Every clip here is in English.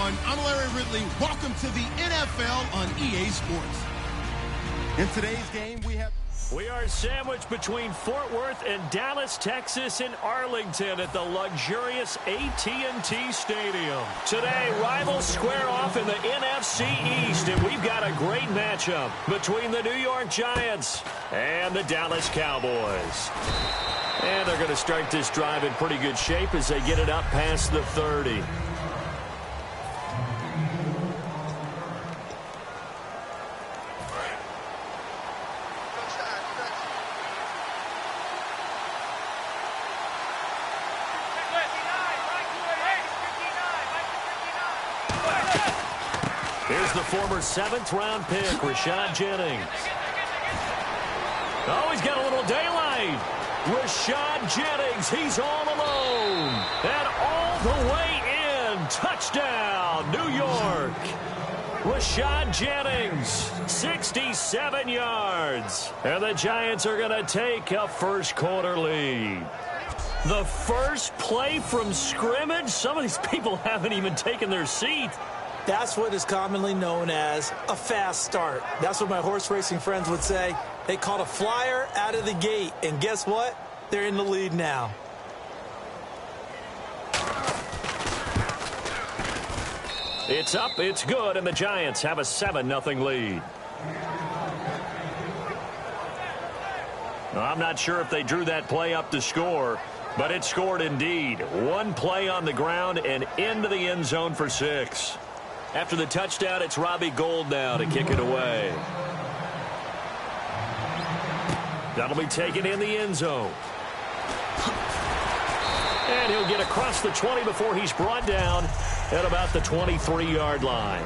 everyone. I'm Larry Ridley. Welcome to the NFL on EA Sports. In today's game, We are sandwiched between Fort Worth and Dallas, Texas, and Arlington at the luxurious AT&T Stadium. Today, rivals square off in the NFC East, and we've got a great matchup between the New York Giants and the Dallas Cowboys. And they're going to start this drive in pretty good shape as they get it up past the 30. Here's the former 7th-round pick, Rashad Jennings. Oh, he's got a little daylight. Rashad Jennings, he's all alone. And all the way in. Touchdown, New York. Rashad Jennings, 67 yards. And the Giants are going to take a first-quarter lead. The first play from scrimmage? Some of these people haven't even taken their seat. That's what is commonly known as a fast start. That's what my horse racing friends would say. They caught a flyer out of the gate, and guess what? They're in the lead now. It's up, it's good, and the Giants have a 7-0 lead. I'm not sure if they drew that play up to score, but it scored indeed. One play on the ground and into the end zone for 6. After the touchdown, it's Robbie Gould now to kick it away. That'll be taken in the end zone. And he'll get across the 20 before he's brought down at about the 23-yard line.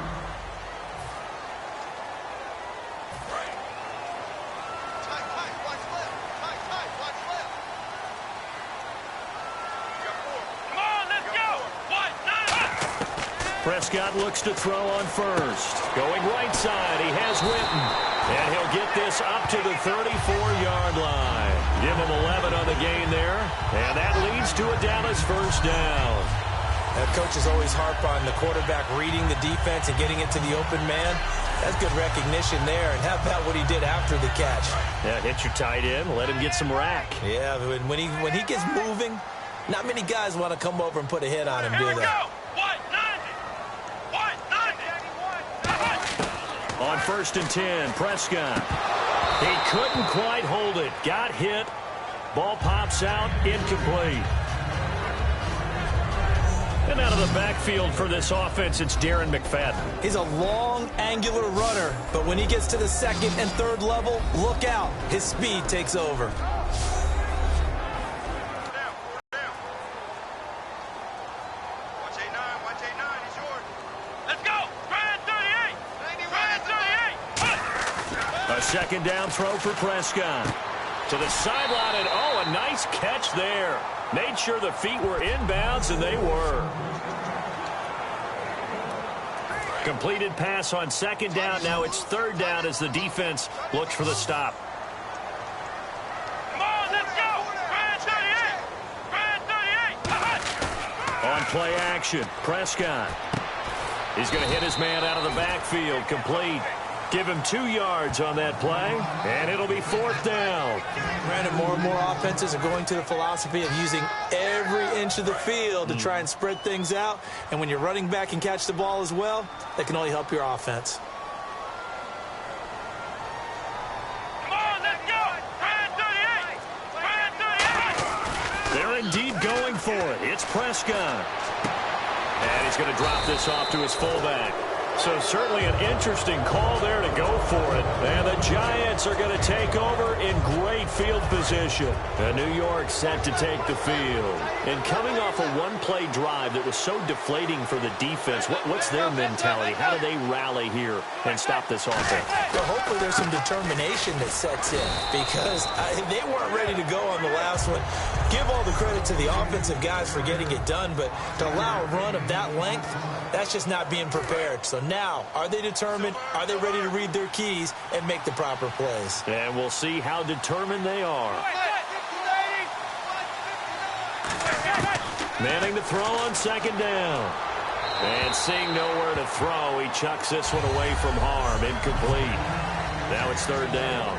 Prescott looks to throw on first. Going right side, he has Witten. And he'll get this up to the 34-yard line. Give him 11 on the gain there. And that leads to a Dallas first down. Coaches always harp on the quarterback reading the defense and getting it to the open man. That's good recognition there. And how about what he did after the catch? Yeah, hit your tight end, let him get some rack. Yeah, when he gets moving, not many guys want to come over and put a hit on him, do they? On 1st and 10, Prescott. He couldn't quite hold it. Got hit. Ball pops out. Incomplete. And out of the backfield for this offense, it's Darren McFadden. He's a long, angular runner, but when he gets to the 2nd and 3rd level, look out. His speed takes over. Second down throw for Prescott. To the sideline, and oh, a nice catch there. Made sure the feet were inbounds, and they were. Completed pass on 2nd down. Now it's 3rd down as the defense looks for the stop. Come on, let's go. Brand 38. Brand 38. On play action, Prescott. He's going to hit his man out of the backfield. Complete. Give him 2 yards on that play, and it'll be 4th down. Brandon, more and more offenses are going to the philosophy of using every inch of the field to try and spread things out. And when you're running back and catch the ball as well, that can only help your offense. Come on, let's go. Brand 38. Brand 38. They're indeed going for it. It's Prescott. And he's going to drop this off to his fullback. So certainly an interesting call there to go for it. And the Giants are going to take over in great field position. And New York set to take the field. And coming off a one-play drive that was so deflating for the defense, what's their mentality? How do they rally here and stop this offense? Well, hopefully there's some determination that sets in because they weren't ready to go on the last one. Give all the credit to the offensive guys for getting it done, but to allow a run of that length, that's just not being prepared. So now, are they determined? Are they ready to read their keys and make the proper plays? And we'll see how determined they are. Manning to throw on 2nd down. And seeing nowhere to throw, he chucks this one away from harm. Incomplete. Now it's third down.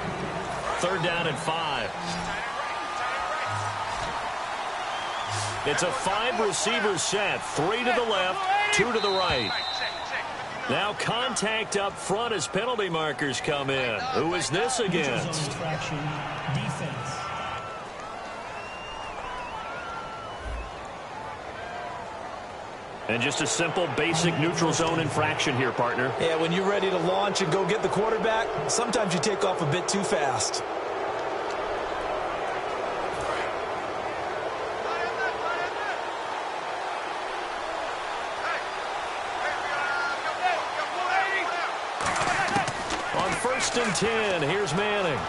Third down and 5. It's a 5-receiver set. 3 to the left, 2 to the right. Now contact up front as penalty markers come in. Who is this against? And just a simple, basic neutral zone infraction here, partner. Yeah, when you're ready to launch and go get the quarterback, sometimes you take off a bit too fast. On 1st and 10, here's Manning.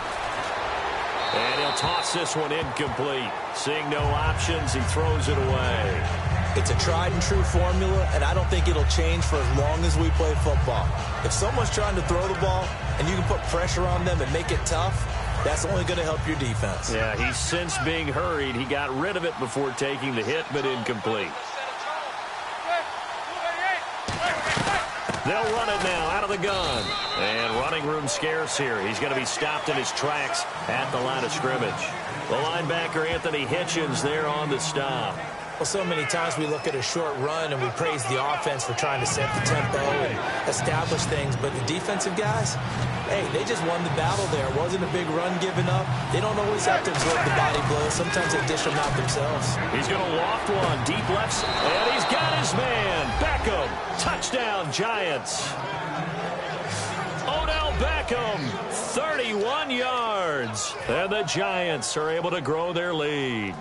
And he'll toss this one incomplete. Seeing no options, he throws it away. It's a tried-and-true formula, and I don't think it'll change for as long as we play football. If someone's trying to throw the ball and you can put pressure on them and make it tough, that's only going to help your defense. Yeah, he's since being hurried. He got rid of it before taking the hit, but incomplete. They'll run it now out of the gun. And running room scarce here. He's going to be stopped in his tracks at the line of scrimmage. The linebacker, Anthony Hitchens, there on the stop. Well, so many times we look at a short run and we praise the offense for trying to set the tempo and establish things. But the defensive guys, hey, they just won the battle there. It wasn't a big run given up. They don't always have to absorb the body blows. Sometimes they dish them out themselves. He's going to loft one deep left. And he's got his man. Beckham. Touchdown, Giants. Odell Beckham, 31 yards. And the Giants are able to grow their lead.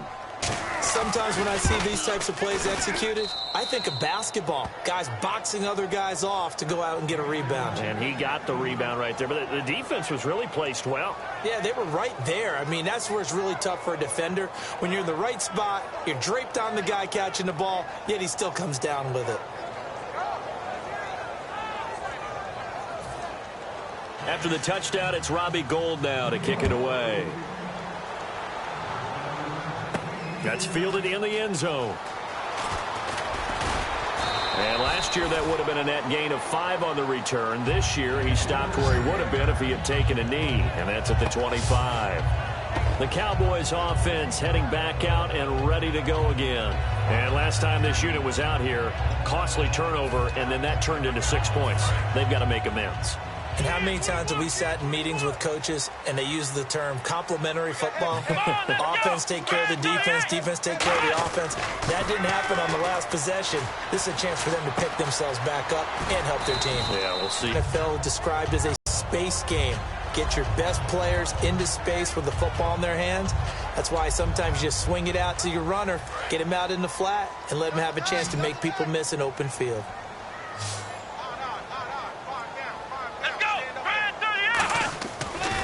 Sometimes when I see these types of plays executed, I think of basketball. Guys boxing other guys off to go out and get a rebound. And he got the rebound right there. But the defense was really placed well. Yeah, they were right there. I mean, that's where it's really tough for a defender. When you're in the right spot, you're draped on the guy catching the ball, yet he still comes down with it. After the touchdown, it's Robbie Gould now to kick it away. That's fielded in the end zone. And last year, that would have been a net gain of 5 on the return. This year, he stopped where he would have been if he had taken a knee, and that's at the 25. The Cowboys offense heading back out and ready to go again. And last time this unit was out here, costly turnover, and then that turned into 6 points. They've got to make amends. And how many times have we sat in meetings with coaches and they use the term complementary football? Offense take care of the defense, defense take care of the offense. That didn't happen on the last possession. This is a chance for them to pick themselves back up and help their team. Yeah, we'll see. NFL described as a space game. Get your best players into space with the football in their hands. That's why sometimes you just swing it out to your runner, get him out in the flat, and let him have a chance to make people miss an open field.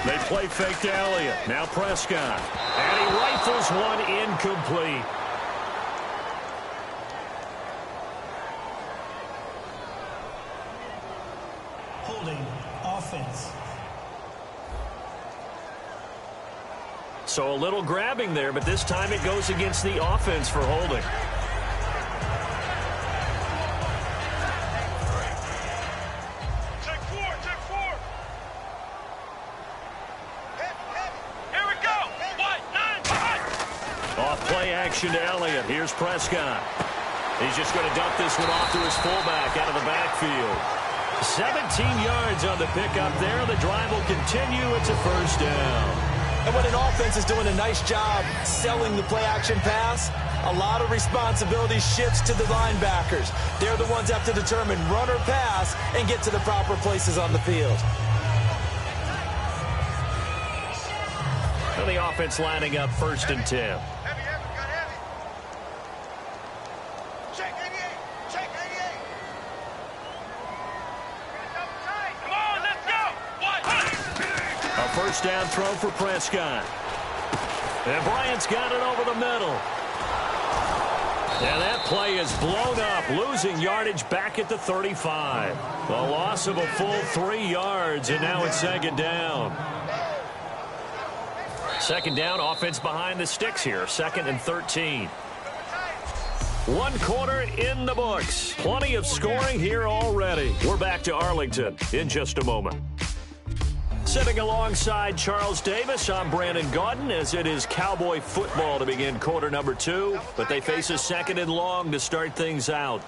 They play fake to Elliott. Now Prescott. And he rifles one incomplete. Holding offense. So a little grabbing there, but this time it goes against the offense for holding. To Elliott. Here's Prescott. He's just going to dump this one off to his fullback out of the backfield. 17 yards on the pickup there. The drive will continue. It's a first down. And when an offense is doing a nice job selling the play-action pass, a lot of responsibility shifts to the linebackers. They're the ones that have to determine run or pass and get to the proper places on the field. And the offense lining up 1st and 10. First down throw for Prescott. And Bryant's got it over the middle. And that play is blown up, losing yardage back at the 35. The loss of a full 3 yards, and now it's 2nd down. 2nd down, offense behind the sticks here, 2nd and 13. One quarter in the books. Plenty of scoring here already. We're back to Arlington in just a moment. Sitting alongside Charles Davis, I'm Brandon Gaudin as it is Cowboy football to begin quarter number 2. But they face a second and long to start things out.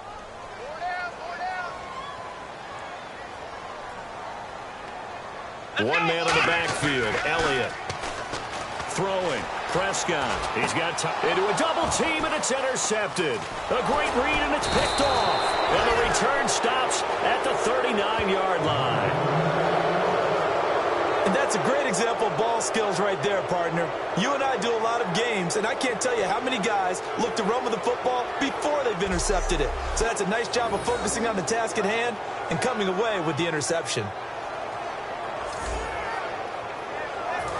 One man in the backfield, Elliott. Throwing, Prescott. He's got time into a double team, and it's intercepted. A great read, and it's picked off. And the return stops at the 39-yard line. And that's a great example of ball skills right there, partner. You and I do a lot of games, and I can't tell you how many guys look to run with the football before they've intercepted it. So that's a nice job of focusing on the task at hand and coming away with the interception.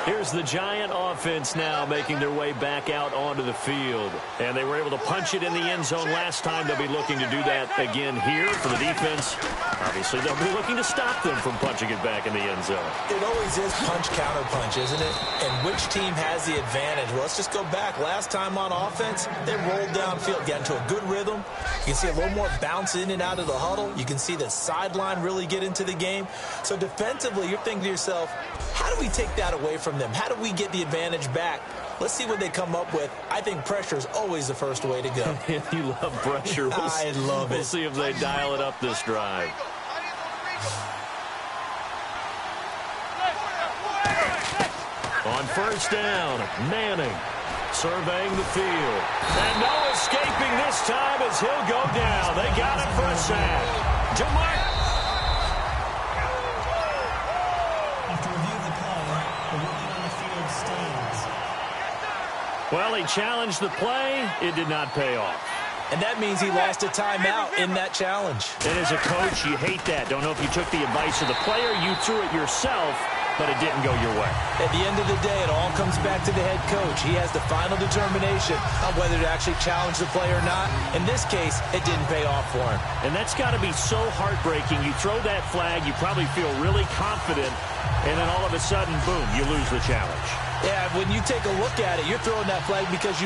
Here's the Giant offense now making their way back out onto the field. And they were able to punch it in the end zone last time. They'll be looking to do that again here for the defense. Obviously, they'll be looking to stop them from punching it back in the end zone. It always is punch-counter-punch, isn't it? And which team has the advantage? Well, let's just go back. Last time on offense, they rolled downfield, got into a good rhythm. You can see a little more bounce in and out of the huddle. You can see the sideline really get into the game. So defensively, you're thinking to yourself, how do we take that away from them? How do we get the advantage back? Let's see what they come up with. I think pressure is always the first way to go. You love pressure. I love it. We'll see if they dial it up this drive. On first down, Manning surveying the field. And no escaping this time as he'll go down. They got it for a sack. Jamar. After review of the play, the ruling on the field stands. Well, he challenged the play. It did not pay off. And that means he lost a timeout in that challenge. And as a coach, you hate that. Don't know if you took the advice of the player, you threw it yourself, but it didn't go your way. At the end of the day, it all comes back to the head coach. He has the final determination on whether to actually challenge the play or not. In this case, it didn't pay off for him. And that's got to be so heartbreaking. You throw that flag, you probably feel really confident, and then all of a sudden, boom, you lose the challenge. Yeah, when you take a look at it, you're throwing that flag because you...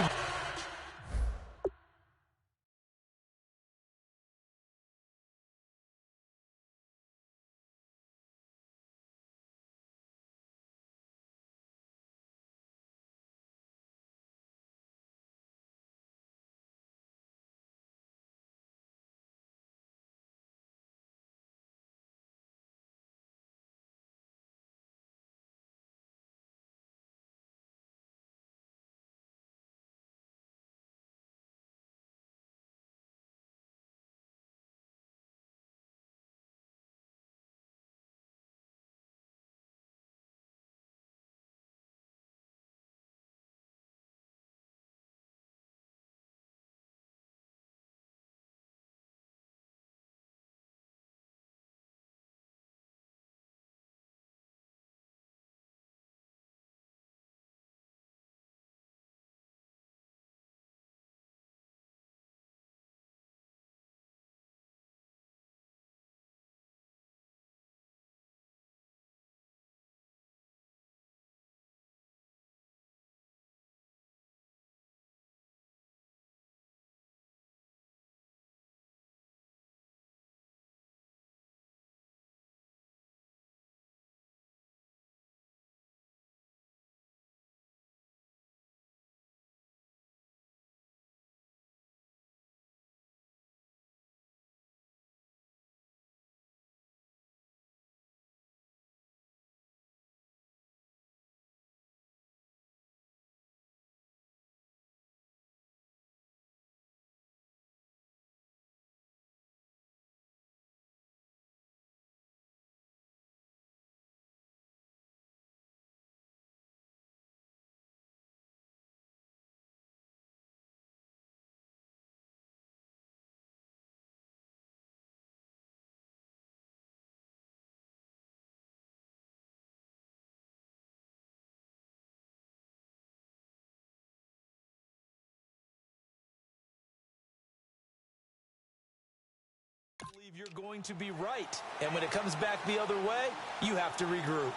believe you're going to be right. And when it comes back the other way, you have to regroup.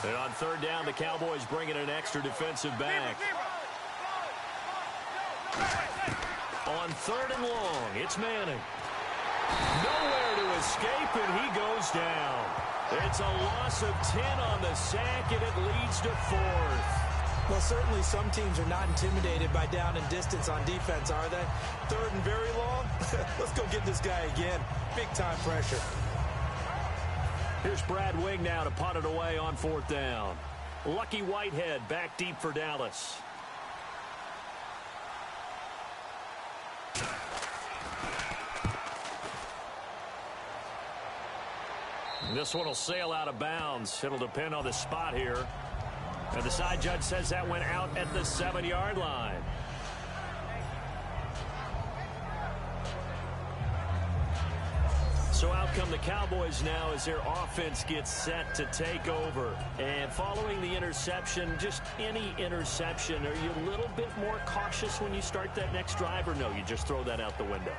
And on third down, the Cowboys bring in an extra defensive back. On third and long, it's Manning. Nowhere to escape, and he goes down. It's a loss of 10 on the sack, and it leads to fourth. Well, certainly some teams are not intimidated by down and distance on defense, are they? Third and very long? Let's go get this guy again. Big-time pressure. Here's Brad Wing now to punt it away on fourth down. Lucky Whitehead back deep for Dallas. This one will sail out of bounds. It'll depend on the spot here. And the side judge says that went out at the 7-yard line. So out come the Cowboys now as their offense gets set to take over. And following the interception, just any interception, are you a little bit more cautious when you start that next drive, or no, you just throw that out the window?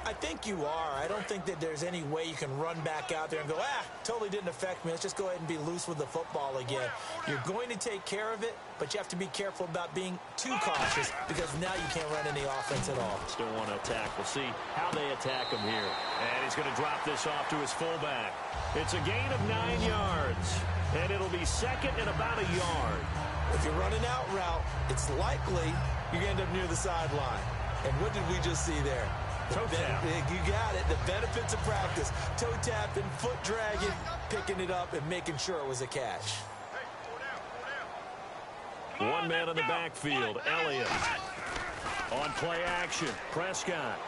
I think you are. I don't think that there's any way you can run back out there and go, totally didn't affect me. Let's just go ahead and be loose with the football again. You're going to take care of it, but you have to be careful about being too cautious because now you can't run any offense at all. Still want to attack. We'll see how they attack him here. And he's going to drop this off to his fullback. It's a gain of 9 yards, and it'll be second and about a yard. If you're running out route, it's likely you're going to end up near the sideline. And what did we just see there? Toe tap. You got it. The benefits of practice. Toe tapping, foot dragging, picking it up, and making sure it was a catch. One man in the backfield, Elliott. On play action, Prescott.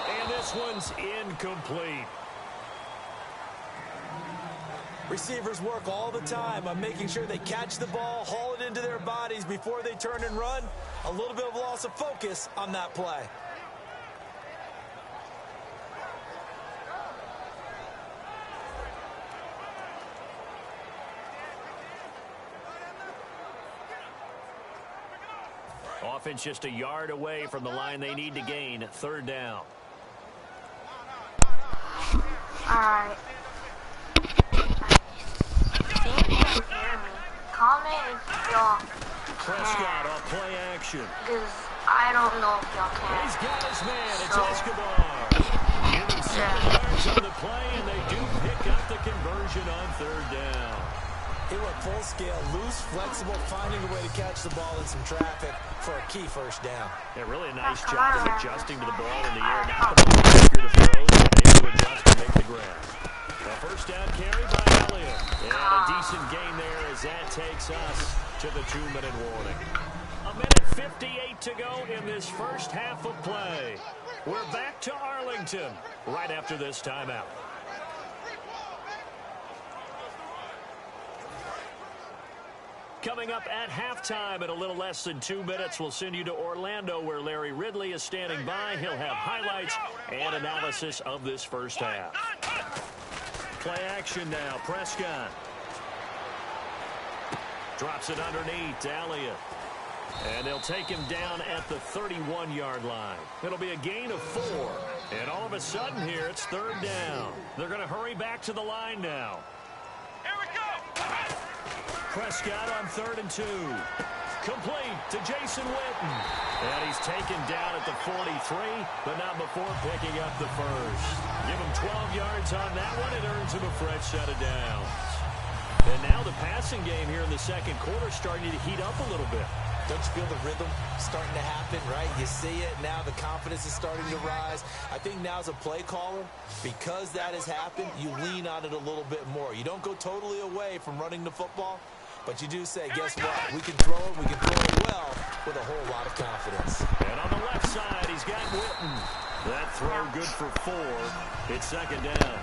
And this one's incomplete. Receivers work all the time on making sure they catch the ball, haul it into their bodies before they turn and run. A little bit of loss of focus on that play. Offense just a yard away from the line they need to gain. Third down. All right. Can you hear me? Comment if y'all Prescott can. on play action. Because I don't know if y'all can. He's got his man. It's So, Escobar. Give him 7 yards on the play, and they do pick up the conversion on third down. He went full scale, loose, flexible, finding a way to catch the ball in some traffic for a key first down. Yeah, really a nice job of adjusting to the ball in the air. Not the most accurate of throws, but able to adjust and make the grab. A first down carry by Elliott. And a decent gain there as that takes us to the 2-minute warning. A minute 58 to go in this first half of play. We're back to Arlington right after this timeout. Coming up at halftime in a little less than 2 minutes, we'll send you to Orlando where Larry Ridley is standing by. He'll have highlights and analysis of this first half. Play action now. Prescott. Drops it underneath to Elliott. And they'll take him down at the 31-yard line. It'll be a gain of 4. And all of a sudden here, it's third down. They're going to hurry back to the line now. Here we go. Prescott on 3rd and 2. Complete to Jason Witten. And he's taken down at the 43, but not before picking up the first. Give him 12 yards on that one. It earns him a fresh set of downs. And now the passing game here in the second quarter starting to heat up a little bit. Don't you feel the rhythm starting to happen, right? You see it. Now the confidence is starting to rise. I think now as a play caller, because that has happened, you lean on it a little bit more. You don't go totally away from running the football, but you do say, guess what? We can throw it. We can throw it well with a whole lot of confidence. And on the left side, he's got Witten. That throw good for 4. It's second down.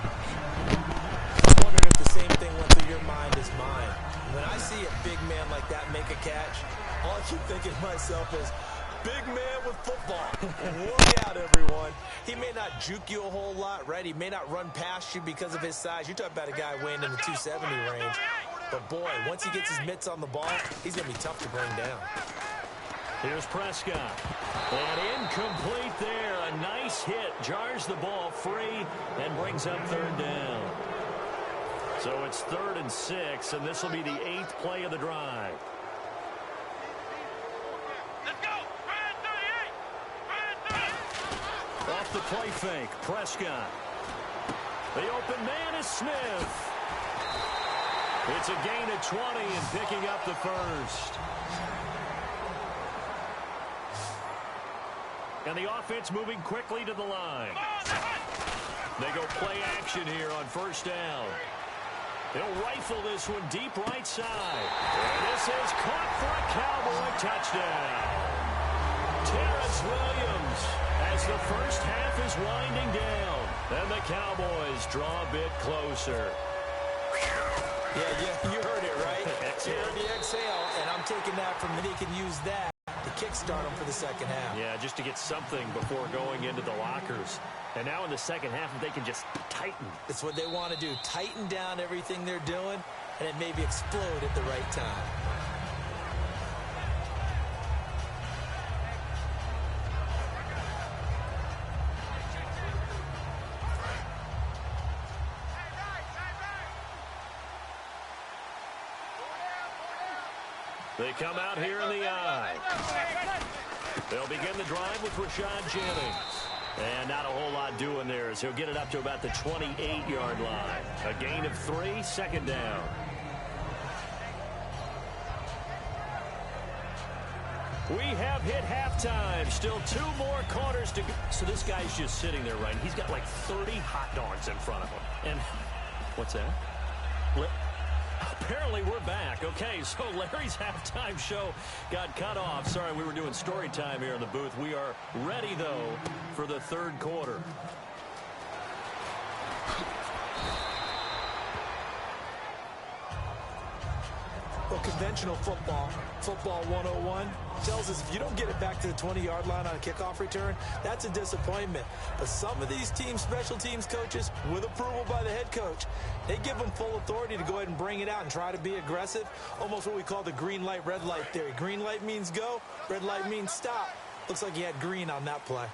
I'm wondering if the same thing went through your mind as mine. When I see a big man like that make a catch, all I keep thinking to myself is, big man with football. Look out, everyone. He may not juke you a whole lot, right? He may not run past you because of his size. You're talking about a guy weighing in the 270 range. But, boy, once he gets his mitts on the ball, he's going to be tough to bring down. Here's Prescott. And incomplete there. A nice hit. Jars the ball free and brings up third down. So it's 3rd and 6, and this will be the 8th play of the drive. Let's go. Brand 38. Brand 38. Off the play fake, Prescott. The open man is Smith. It's a gain of 20 and picking up the first. And the offense moving quickly to the line. They go play action here on 1st down. They'll rifle this one deep right side. And this is caught for a Cowboy touchdown. Terrence Williams as the first half is winding down. And the Cowboys draw a bit closer. Yeah, you heard it, right? You heard the exhale, and I'm taking that from they can use that to kickstart them for the second half. Yeah, just to get something before going into the lockers. And now in the second half, they can just tighten. That's what they want to do. Tighten down everything they're doing, and it maybe explode at the right time. They come out here in the eye. They'll begin the drive with Rashad Jennings. And not a whole lot doing there as he'll get it up to about the 28-yard line. A gain of 3, 2nd down. We have hit halftime. Still 2 more quarters to go. So this guy's just sitting there, right? He's got like 30 hot dogs in front of him. And what's that? Apparently we're back. Okay, so Larry's halftime show got cut off. Sorry, we were doing story time here in the booth. We are ready, though, for the 3rd quarter. Well, conventional football 101, tells us if you don't get it back to the 20-yard line on a kickoff return, that's a disappointment. But some of these teams, special teams coaches, with approval by the head coach, they give them full authority to go ahead and bring it out and try to be aggressive, almost what we call the green light, red light theory. Green light means go, red light means stop. Looks like he had green on that play.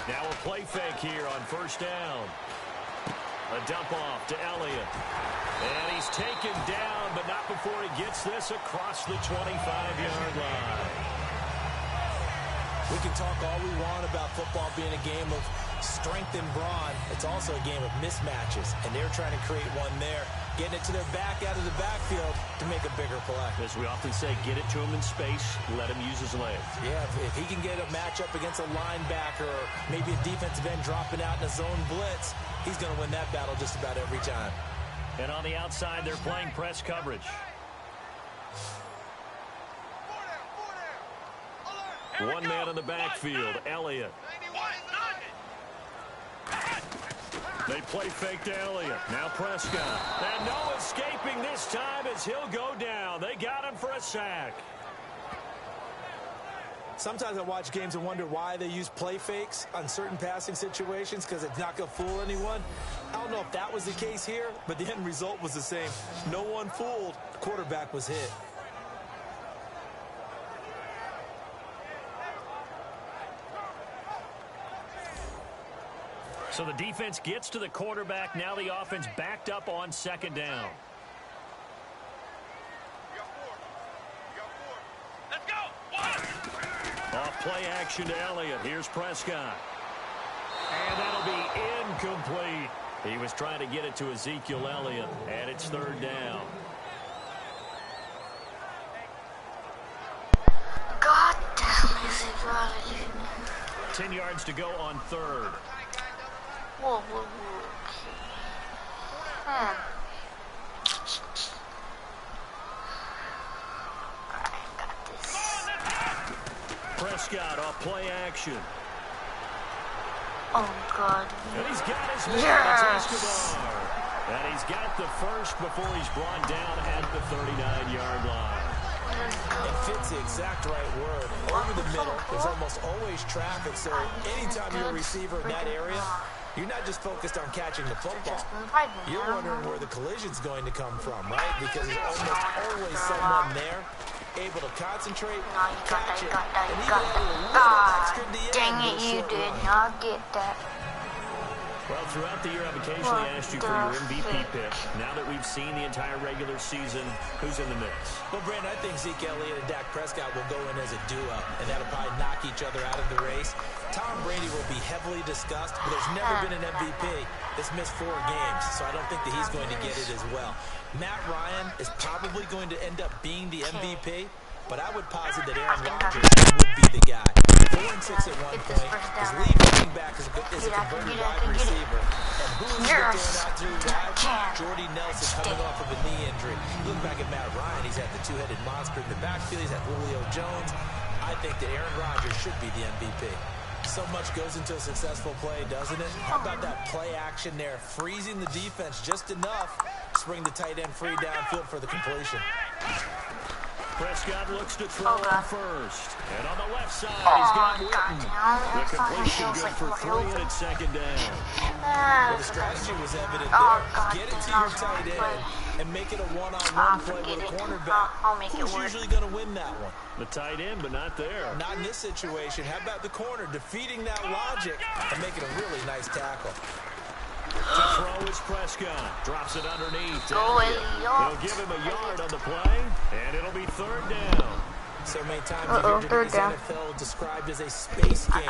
Now a play fake here on 1st down. A dump off to Elliott. And he's taken down, but not before he gets this across the 25-yard line. We can talk all we want about football being a game of strength and brawn. It's also a game of mismatches, and they're trying to create one there, getting it to their back out of the backfield to make a bigger play. As we often say, get it to him in space, let him use his legs. Yeah, if he can get a matchup against a linebacker or maybe a defensive end dropping out in a zone blitz, he's going to win that battle just about every time. And on the outside, they're playing press coverage. One man in the backfield, Elliott. They play fake to Elliott. Now Prescott. And no escaping this time as he'll go down. They got him for a sack. Sometimes I watch games and wonder why they use play fakes on certain passing situations because it's not going to fool anyone. I don't know if that was the case here, but the end result was the same. No one fooled. The quarterback was hit. So the defense gets to the quarterback. Now the offense backed up on 2nd down. Let's go. Off play action to Elliott. Here's Prescott. And that'll be incomplete. He was trying to get it to Ezekiel Elliott, and it's 3rd down. God damn, Ezekiel Elliott. 10 yards to go on 3rd. Whoa. I got this. Prescott off play action. Oh, God. And he's got his man. Yes. It's Escobar. And he's got the first before he's brought down at the 39-yard line. It fits the exact right word. Over the middle, there's almost always traffic, so anytime you're a receiver in that area, You're not just focused on catching the football. Justin Piper. You're wondering where the collision's going to come from, right? Because there's almost always someone there able to concentrate, catch it, and even add a little extra at the end. Dang it, you did not get that. Well, throughout the year, I've occasionally asked you for your MVP pick. Now that we've seen the entire regular season, who's in the mix? Well, Brandon, I think Zeke Elliott and Dak Prescott will go in as a duo, and that'll probably knock each other out of the race. Tom Brady will be heavily discussed, but there's never been an MVP that's missed 4 games, so I don't think that he's going to get it as well. Matt Ryan is probably going to end up being the MVP, but I would posit that Aaron Rodgers would be the guy. 4-6 at one point. His lead running back is a converted wide receiver. And who is going out to ride? Jordy Nelson coming off of a knee injury. You look back at Matt Ryan, he's had the two-headed monster in the backfield. He's had Julio Jones. I think that Aaron Rodgers should be the MVP. So much goes into a successful play, doesn't it? How about that play action there, freezing the defense just enough to bring the tight end free downfield for the completion. Prescott looks to throw on first. And on the left side, he's got Witten. The completion good for 3 and it's second down. Well, the strategy was evident there. Get it to your tight end and make it a one-on-one play with a cornerback. Who's usually going to win that one? The tight end, but not there. Not in this situation. How about the corner defeating that logic and making a really nice tackle? To throw is Prescott. Drops it underneath. He'll give him a yard on the play, and it'll be third down. So many times you hear today's NFL described as a space game.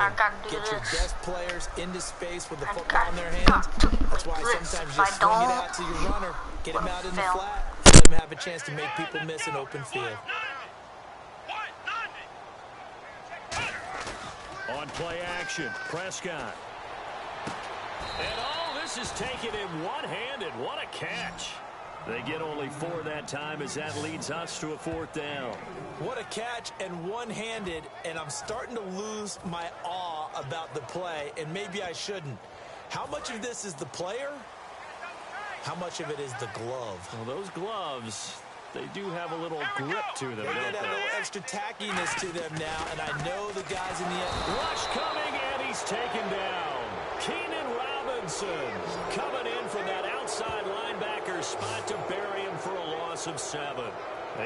Get your best players into space with the football in their hands. That's why sometimes you just swing it out to your runner, get him out in the flat, let him have a chance to make people miss an open field. On play action, Prescott. And this is taken in one-handed. What a catch. They get only 4 that time as that leads us to a 4th down. What a catch and one-handed, and I'm starting to lose my awe about the play, and maybe I shouldn't. How much of this is the player? How much of it is the glove? Well, those gloves, they do have a little grip to them, don't they? They got a little extra tackiness to them now, and I know the guys in the end. Rush coming, and he's taken down. Keenan Robinson coming in from that outside linebacker spot to bury him for a loss of 7.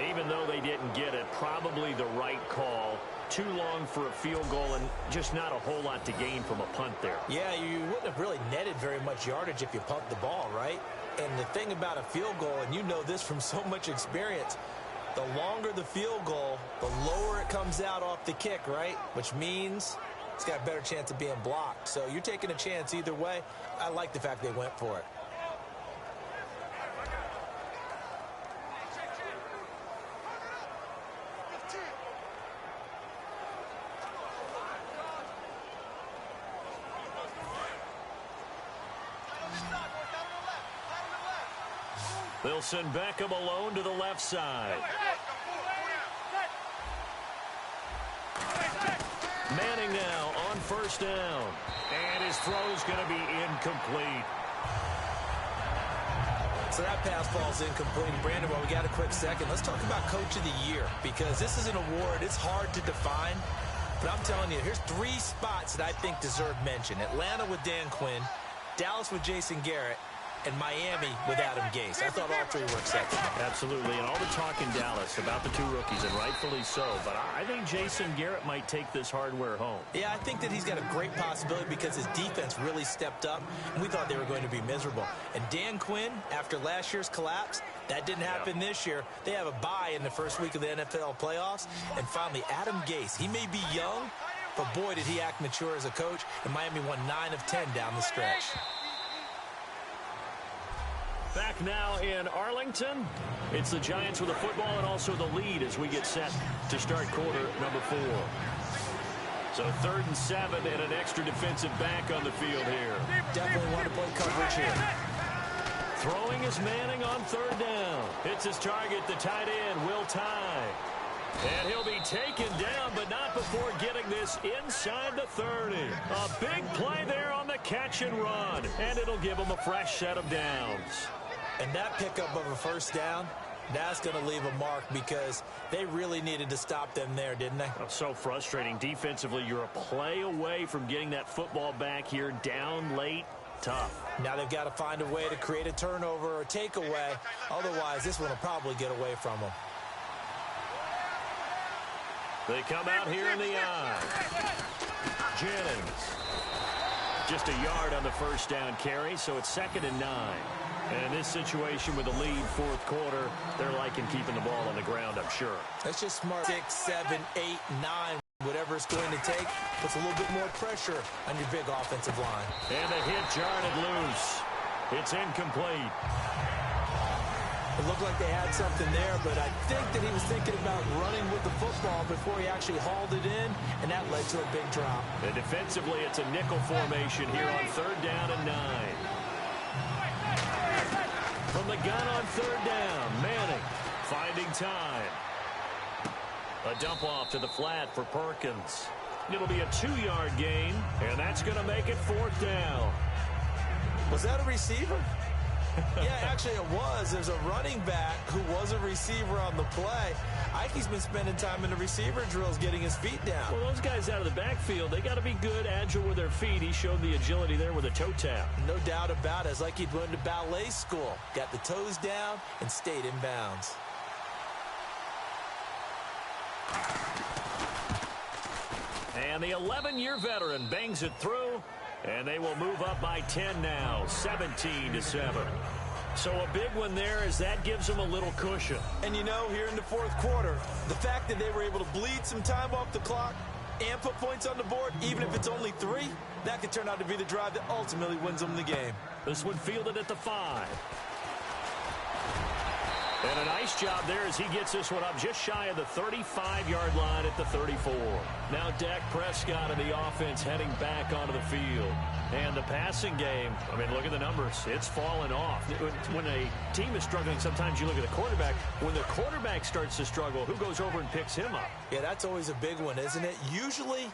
Even though they didn't get it, probably the right call. Too long for a field goal and just not a whole lot to gain from a punt there. Yeah, you wouldn't have really netted very much yardage if you pumped the ball, right? And the thing about a field goal, and you know this from so much experience, the longer the field goal, the lower it comes out off the kick, right? Which means it's got a better chance of being blocked. So you're taking a chance either way. I like the fact they went for it. They'll send Beckham alone to the left side. Manning now on first down. And his throw's going to be incomplete. So that pass falls incomplete. Brandon, while we got a quick second, let's talk about Coach of the Year, because this is an award. It's hard to define. But I'm telling you, here's 3 spots that I think deserve mention. Atlanta with Dan Quinn, Dallas with Jason Garrett, and Miami with Adam Gase. I thought all 3 were acceptable. Absolutely, and all the talk in Dallas about the 2 rookies, and rightfully so, but I think Jason Garrett might take this hardware home. Yeah, I think that he's got a great possibility because his defense really stepped up, and we thought they were going to be miserable. And Dan Quinn, after last year's collapse, that didn't happen this year. They have a bye in the first week of the NFL playoffs. And finally, Adam Gase. He may be young, but boy, did he act mature as a coach, and Miami won 9 of 10 down the stretch. Back now in Arlington. It's the Giants with the football and also the lead as we get set to start quarter number 4. So 3rd and 7 and an extra defensive back on the field here. Definitely want to play coverage here. Throwing is Manning on 3rd down. Hits his target, the tight end, Will Tye. And he'll be taken down, but not before getting this inside the 30. A big play there on the catch and run. And it'll give him a fresh set of downs. And that pickup of a first down, that's going to leave a mark because they really needed to stop them there, didn't they? That's so frustrating. Defensively, you're a play away from getting that football back here down late. tough. Now they've got to find a way to create a turnover or takeaway. Otherwise, this one will probably get away from them. They come out here in the eye. Jennings. Just a yard on the first down carry, so it's 2nd and 9. And in this situation with the lead fourth quarter, they're liking keeping the ball on the ground, I'm sure. That's just smart. 6, 7, 8, 9. Whatever it's going to take, puts a little bit more pressure on your big offensive line. And the hit jarred it loose. It's incomplete. It looked like they had something there, but I think that he was thinking about running with the football before he actually hauled it in, and that led to a big drop. And defensively, it's a nickel formation here on 3rd down and 9. From the gun on 3rd down, Manning finding time. A dump off to the flat for Perkins. It'll be a 2-yard gain, and that's going to make it 4th down. Was that a receiver? Yeah, actually it was. There's a running back who was a receiver on the play. Ike's been spending time in the receiver drills getting his feet down. Well, those guys out of the backfield, they got to be good, agile with their feet. He showed the agility there with a toe tap. No doubt about it. It's like he'd went to ballet school. Got the toes down and stayed in bounds. And the 11-year veteran bangs it through, and they will move up by 10 now, 17-7. So a big one there as that gives them a little cushion. And you know, here in the fourth quarter, the fact that they were able to bleed some time off the clock and put points on the board, even if it's only 3, that could turn out to be the drive that ultimately wins them the game. This one fielded at the 5. And a nice job there as he gets this one up just shy of the 35-yard line at the 34. Now Dak Prescott and the offense heading back onto the field. And the passing game, I mean, look at the numbers. It's fallen off. When a team is struggling, sometimes you look at the quarterback. When the quarterback starts to struggle, who goes over and picks him up? Yeah, that's always a big one, isn't it? Usually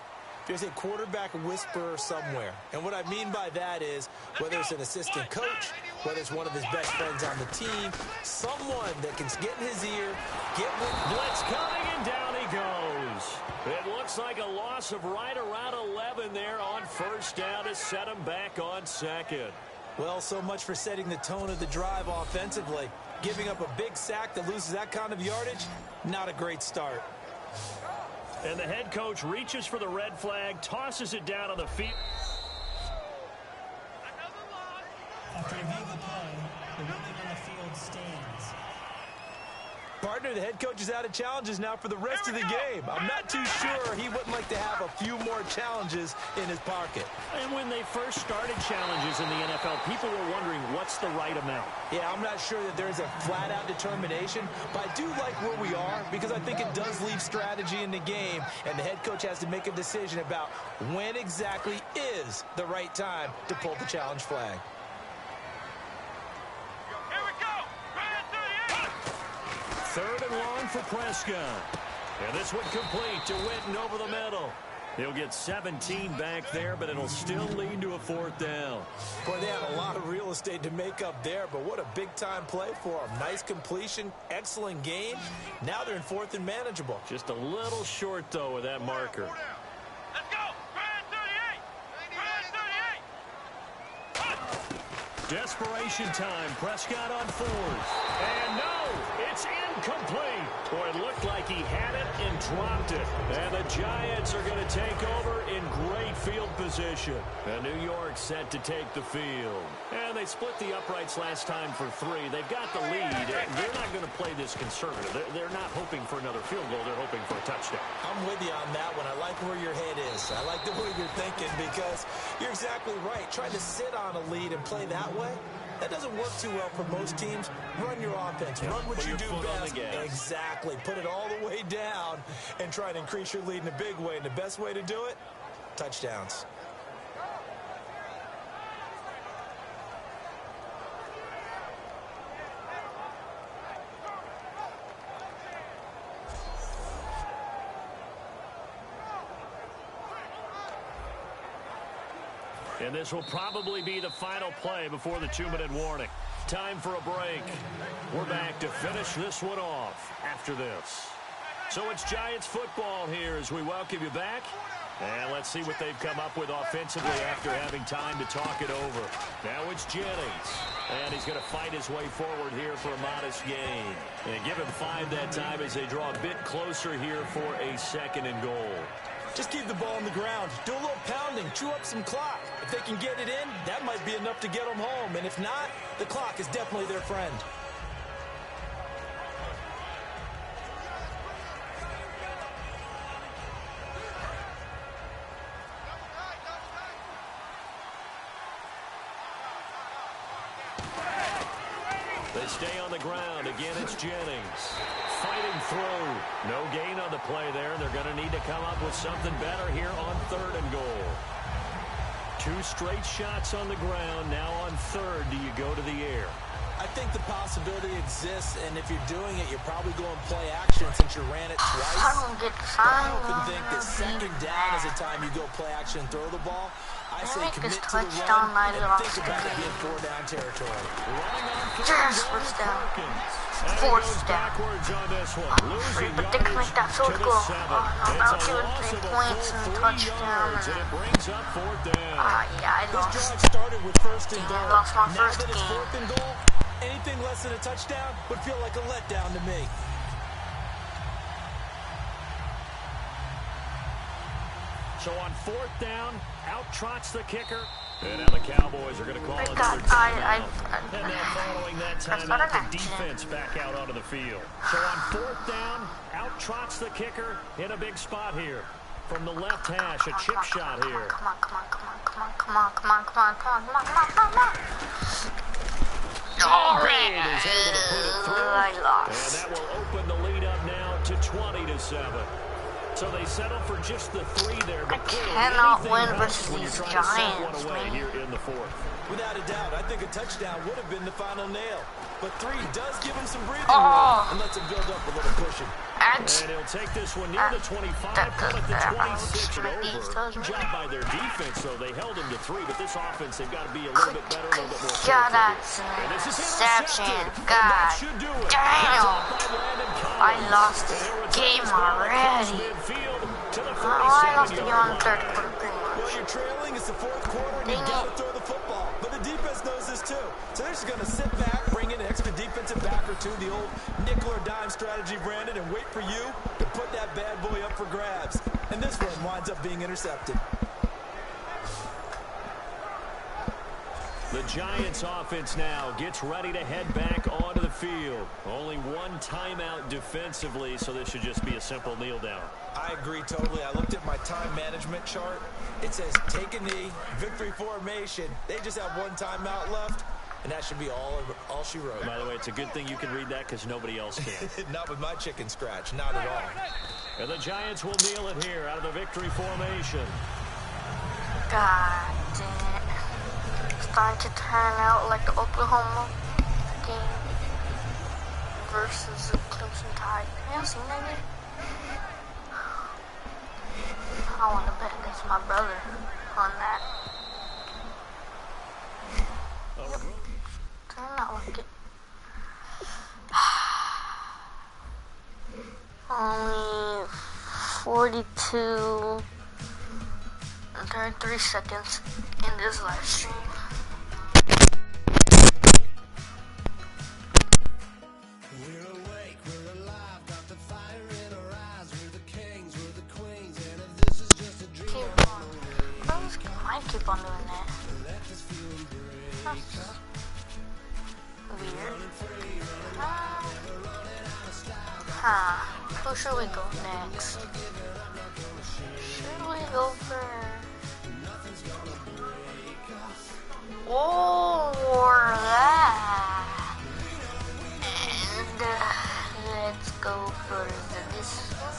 there's a quarterback whisperer somewhere. And what I mean by that is whether it's an assistant coach, whether it's one of his best friends on the team, someone that can get in his ear, get with blitz coming, and down he goes. It looks like a loss of right around 11 there on first down to set him back on 2nd. Well, so much for setting the tone of the drive offensively. Giving up a big sack that loses that kind of yardage, not a great start. And the head coach reaches for the red flag, tosses it down on the field. After reviewing the play, the ruling on the field stands. Partner, the head coach is out of challenges now for the rest of the game. I'm not too sure he wouldn't like to have a few more challenges in his pocket. And when they first started challenges in the NFL, people were wondering what's the right amount. Yeah, I'm not sure that there's a flat-out determination, but I do like where we are because I think it does leave strategy in the game, and the head coach has to make a decision about when exactly is the right time to pull the challenge flag. Third and long for Prescott. And this one complete to Witten over the middle. He'll get 17 back there, but it'll still lead to a 4th down. Boy, they had a lot of real estate to make up there, but what a big-time play for them. Nice completion, excellent game. Now they're in 4th and manageable. Just a little short, though, with that marker. Let's go! Desperation time. Prescott on 4th. And no, it's incomplete. Boy, it looked like he had it and dropped it. And the Giants are going to take over in great field position. And New York set to take the field. And they split the uprights last time for 3. They've got the lead. They're not going to play this conservative. They're not hoping for another field goal. They're hoping for a touchdown. I'm with you on that one. I like where your head is. I like the way you're thinking because you're exactly right. Trying to sit on a lead and play that way, that doesn't work too well for most teams. Run your offense. Run what you do best. Exactly. Put it all the way down and try to increase your lead in a big way. And the best way to do it, touchdowns. And this will probably be the final play before the 2-minute warning. Time for a break. We're back to finish this one off after this. So it's Giants football here as we welcome you back. And let's see what they've come up with offensively after having time to talk it over. Now it's Jennings. And he's going to fight his way forward here for a modest gain. And give him 5 that time as they draw a bit closer here for a 2nd and goal. Just keep the ball on the ground. Do a little pounding. Chew up some clock. If they can get it in, that might be enough to get them home. And if not, the clock is definitely their friend. They stay on the ground. Again, it's Jennings. Fighting through. No gain on the play there. They're going to need to come up with something better here on 3rd and goal. 2 straight shots on the ground. Now on 3rd, do you go to the air? I think the possibility exists, and if you're doing it, you're probably going play action since you ran it twice. I don't get I often think that 2nd down is the time you go play action and throw the ball. I say commit to the run and think about it being 4-down territory. Just first down. 4th down. Free, but they can make that field goal. About 2 and 3 points and touchdown. Yeah, I lost. This drive started with 1st and goal. I lost my first now that it's game. 4th and goal, anything less than a touchdown would feel like a letdown to me. So on 4th down, out trots the kicker. And now the Cowboys are going to call another timeout. And now following that timeout, the defense back out onto the field. So on 4th down, out trots the kicker in a big spot here. From the left hash, a chip shot here. Come on. Oh, Green is able to put it through. I And lost. that will open the lead up now to 20-7. So they settle for just the 3 there. But cannot anything win helps versus when you're these trying to set Giants, one away man. here in the 4th. Without a doubt, I think a touchdown would have been the final nail. But 3 does give him some breathing Oh. room and lets him build up a little cushion. And he'll take this one near the 25, call it the 26 and over. Good job by their defense, though. They held him to 3, but this offense, they've got to be a little bit better, a little bit more God, careful. that's And this is interception. intercepted. And God that should do it. damn. That's up by Landon Collins. I lost this And it game returns ball across already. midfield to the I lost the game on 47-yard the 3rd line. quarter, pretty Well, much. you're trailing. It's the 4th quarter, and you got to throw the football. But the defense knows this, too. So they're just going to sit back, bring in an extra defensive back or 2, the old nickel or dime strategy, Brandon, and wait for you to put that bad boy up for grabs. And this one winds up being intercepted. The Giants offense now gets ready to head back onto the field. Only 1 timeout defensively, so this should just be a simple kneel down. I agree totally. I looked at my time management chart. It says take a knee, victory formation. They just have 1 timeout left, and that should be all she wrote. By the way, it's a good thing you can read that because nobody else can. Not with my chicken scratch, not at all. And the Giants will kneel it here out of the victory formation. God damn it. It's starting to turn out like the Oklahoma game versus the Clemson Tide. Have you seen that game? I want to bet against my brother on that. Turn out like it. Only 42 and 33 seconds in this live stream. We're awake, we're alive, got the fire in our eyes. We're the kings, we're the queens, and if this is just a dream, Keep on. I keep on doing that. That's weird. Who should we go next? Should we go for... Or that? And let's go for this one.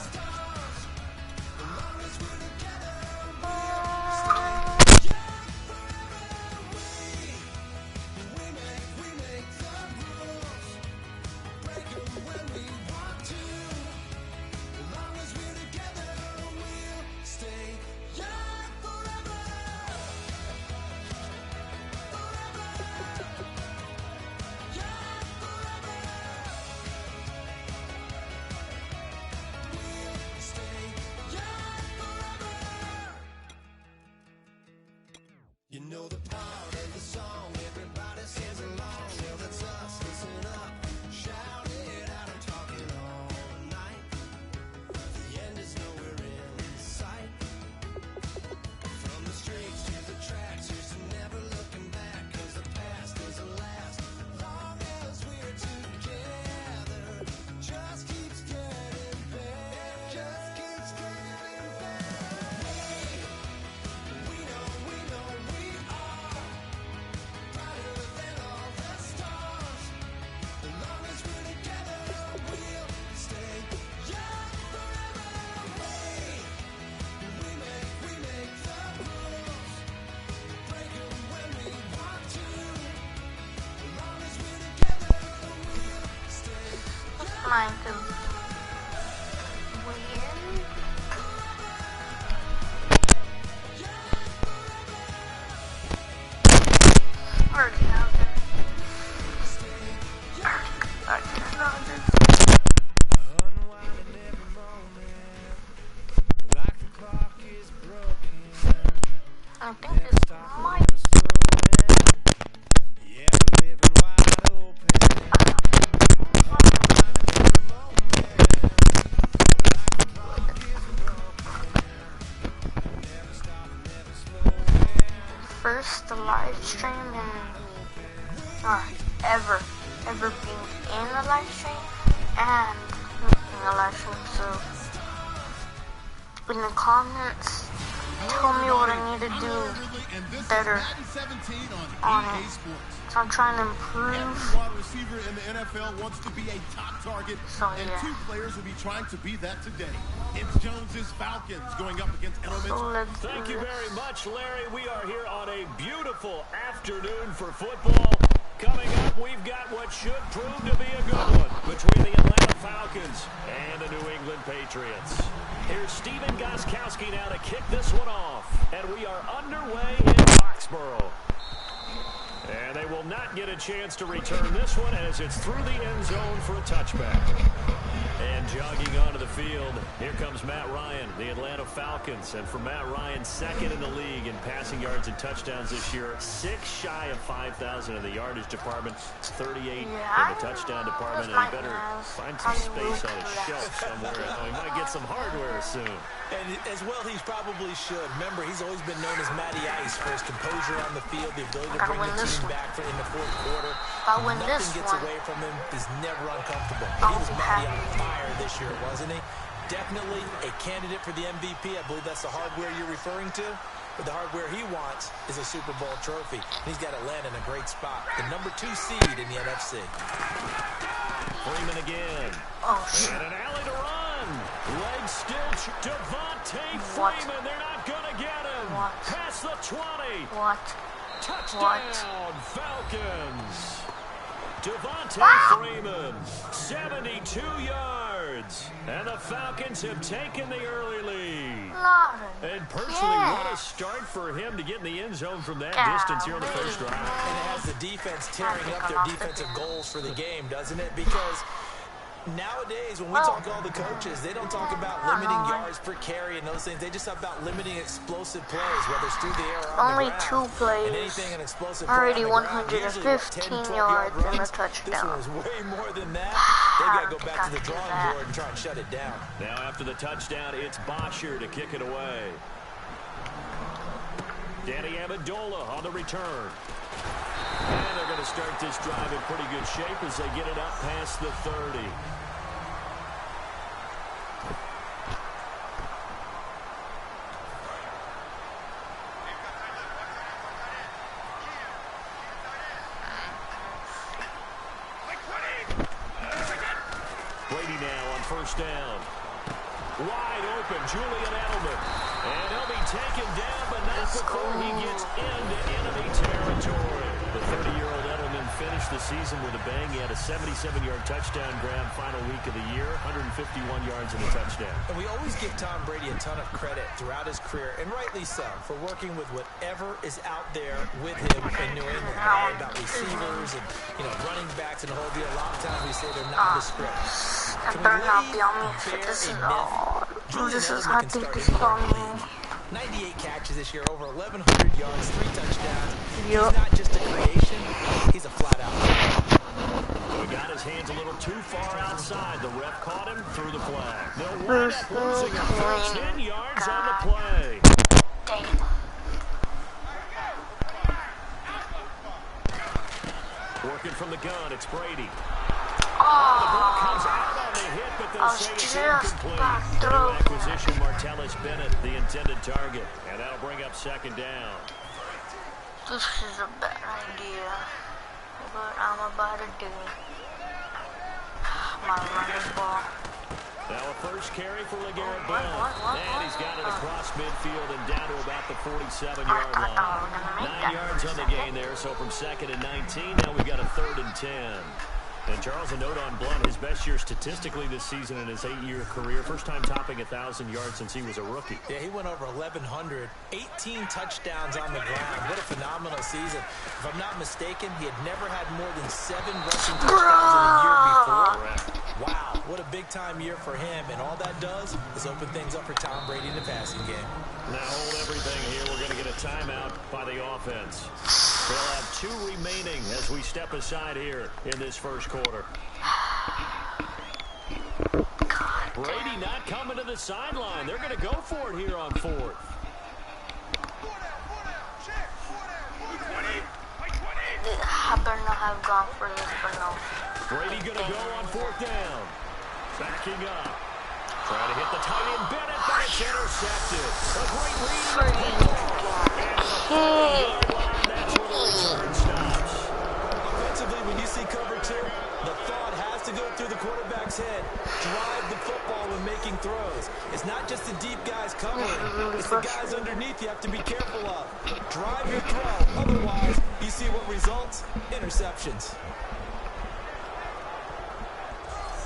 kind of weird. I think this might. First live stream ever being in a live stream and making a live stream. So in the comments, tell me what I need to do better on it. So I'm trying to improve. Wide receiver in the NFL wants to be a top target, and two players will be trying to be that today. It's Jones's Falcons going up against Edelman's. Thank you very much, Larry. We are here on a beautiful afternoon for football. Coming up, we've got what should prove to be a good one between the Atlanta Falcons and the New England Patriots. Here's Steven Gostkowski now to kick this one off, and we are underway in Foxborough. And they will not get a chance to return this one as it's through the end zone for a touchback. And jogging onto the field, here comes Matt Ryan, the Atlanta Falcons. And for Matt Ryan, second in the league in passing yards and touchdowns this year. 6 shy of 5,000 in the yardage department, 38 in the touchdown department. And he better find some space on his shelf somewhere. He might get some hardware soon. And as well, he probably should. Remember, he's always been known as Matty Ice for his composure on the field, the ability to bring the team back in the fourth quarter. Nothing gets away from him. He's never uncomfortable. He was Matty on fire this year, wasn't he? Definitely a candidate for the MVP. I believe that's the hardware you're referring to. But the hardware he wants is a Super Bowl trophy. He's got to land in a great spot. The number 2 seed in the NFC. Freeman again. Oh, shit. And an alley to run. Leg stitch. Devontae Freeman. They're not going to get him. Past the 20. Touchdown, Falcons. Devontae Freeman, 72 yards. And the Falcons have taken the early lead. And personally, what a start for him to get in the end zone from that distance here in the first drive. And it has the defense tearing up their defensive goals for the game, doesn't it? Because nowadays, when we talk to all the coaches, they don't talk about limiting yards per carry and those things. They just talk about limiting explosive plays, whether it's through the air or on the ground. Only 2 plays. And anything an explosive already play on the ground, 115 yards and a touchdown. This one was way more than that. They got to go back to the drawing board and try and shut it down. Now after the touchdown, it's Bosher to kick it away. Danny Amendola on the return. And they're going to start this drive in pretty good shape as they get it up past the 30. Brady now on first down. Wide open, Julian Edelman. And he'll be taken down, but not before he gets into enemy territory. The 30-year-old Edelman finished the season with a bang. He had a 77-yard touchdown grab final week of the year, 151 yards and a touchdown. And we always give Tom Brady a ton of credit throughout his career, and rightly so, for working with whatever is out there with him in New England. Right? About receivers and running backs and the whole deal. A lot of times we say they're nondescript. It better not be on me if this is all. This is how deep it's on me. 98 catches this year, over 1,100 yards, 3 touchdowns. He's not just a creation, he's a flat-out. So he got his hands a little too far outside. The ref caught him through the flag. They'll wind up losing a first 10 yards on the play. Working from the gun, it's Brady. The ball comes out on the hit, but they'll say it's incomplete. New acquisition, Martellus Bennett, the intended target. And that'll bring up second down. This is a bad idea, but I'm about to do it. My running ball. Now a first carry for LeGarrette Blount. And he's got it across midfield and down to about the 47-yard line. 9 yards on the gain there, so from second and 19, now we've got a 3rd and 10. And Charles, a note on Blunt, his best year statistically this season in his 8-year career. First time topping 1,000 yards since he was a rookie. Yeah, he went over 1,100, 18 touchdowns on the ground. What a phenomenal season. If I'm not mistaken, he had never had more than 7 rushing touchdowns in a year before. Wow, what a big-time year for him. And all that does is open things up for Tom Brady in the passing game. Now hold everything here. We're going to get a timeout by the offense. They'll have 2 remaining as we step aside here in this first quarter. Brady not coming to the sideline. They're going to go for it here on 4th. I better not have gone for this, but no. Brady going to go on 4th down. Backing up. Trying to hit the tight end Bennett, but it's intercepted. A great read. That's where the return stops. Offensively, when you see cover 2, the thought has to go through the quarterback's head. Drive the football when making throws. It's not just the deep guys covering. It's the guys underneath you have to be careful of. Drive your throw. Otherwise, you see what results? Interceptions.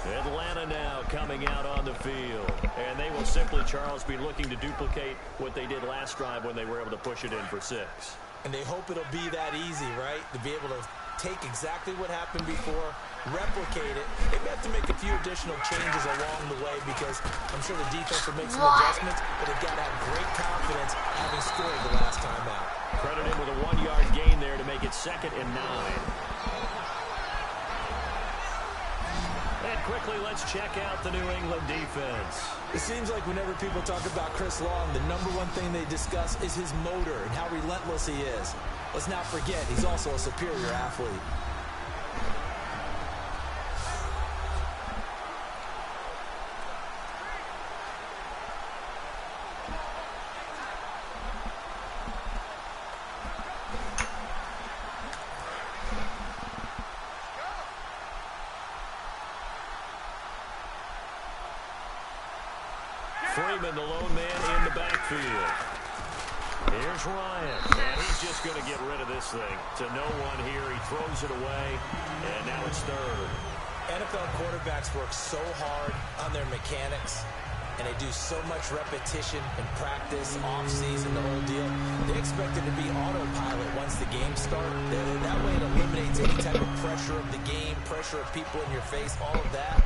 Atlanta now coming out on the field. And they will simply, Charles, be looking to duplicate what they did last drive when they were able to push it in for 6. And they hope it'll be that easy, right? To be able to take exactly what happened before, replicate it. They may have to make a few additional changes along the way because I'm sure the defense will make some adjustments, but they've got to have great confidence having scored the last time out. Credit him with a 1-yard gain there to make it 2nd and 9. And quickly, let's check out the New England defense. It seems like whenever people talk about Chris Long, the number one thing they discuss is his motor and how relentless he is. Let's not forget, he's also a superior athlete. Freeman, the lone man in the backfield. Here's Ryan, and he's just going to get rid of this thing. To no one here, he throws it away, and now it's 3rd. NFL quarterbacks work so hard on their mechanics, and they do so much repetition and practice, off-season, the whole deal. They expect it to be autopilot once the game starts. That way it eliminates any type of pressure of the game, pressure of people in your face, all of that.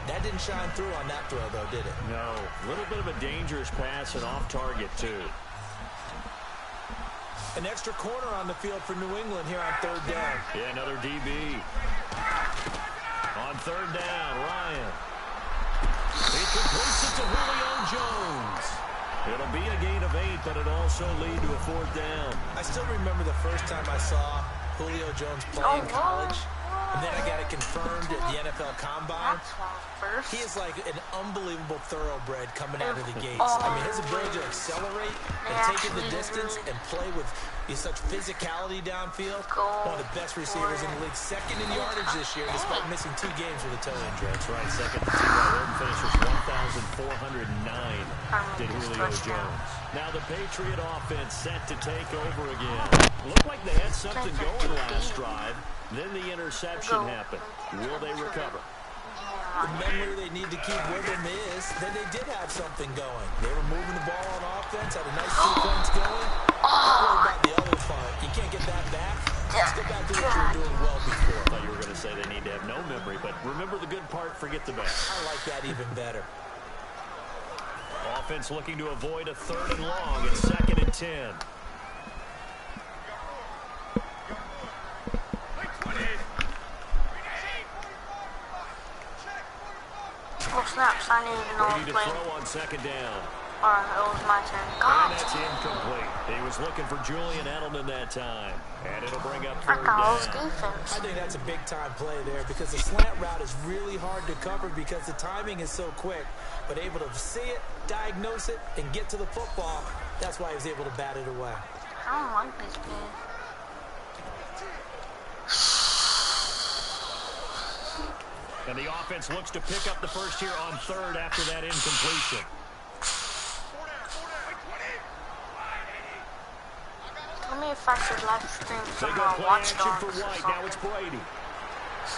That didn't shine through on that throw, though, did it? No. A little bit of a dangerous pass and off target, too. An extra corner on the field for New England here on 3rd down. Yeah, another DB. On 3rd down, Ryan. He completes it to Julio Jones. It'll be a gain of 8, but it'll also lead to a 4th down. I still remember the first time I saw Julio Jones play in college. And then I got it confirmed at the NFL Combine. He is like an unbelievable thoroughbred coming out of the gates. I mean, his ability to accelerate and take it the distance and play with such physicality downfield. One of the best receivers in the league. 2nd in yardage this year, despite missing 2 games with a toe injury. That's right, 2nd. The T.Y. Hilton finishes 1,409 did Julio Jones. Now the Patriot offense set to take over again. Looked like they had something going last drive. Then the interception happened. Will they recover? The memory they need to keep with them is that they did have something going. They were moving the ball on offense, had a nice sequence going. Don't worry about the other part. You can't get that back. Just go back to what you were doing well before. I thought you were going to say they need to have no memory, but remember the good part, forget the bad. I like that even better. Offense looking to avoid a 3rd and long. It's 2nd and 10. Oh, snaps. I didn't even know I was Ready to playing. throw on 2nd down. Alright, it was my turn. And God. that's incomplete. He was looking for Julian Edelman that time. And it'll bring up I 3rd thought it was down. defense. I think that's a big-time play there because the slant route is really hard to cover because the timing is so quick. But able to see it, diagnose it, and get to the football, that's why he was able to bat it away. I don't like this game. And the offense looks to pick up the first here on 3rd after that incompletion. Tell me if I should live stream They some go play Watch action Dogs for or White. something. Now it's Brady.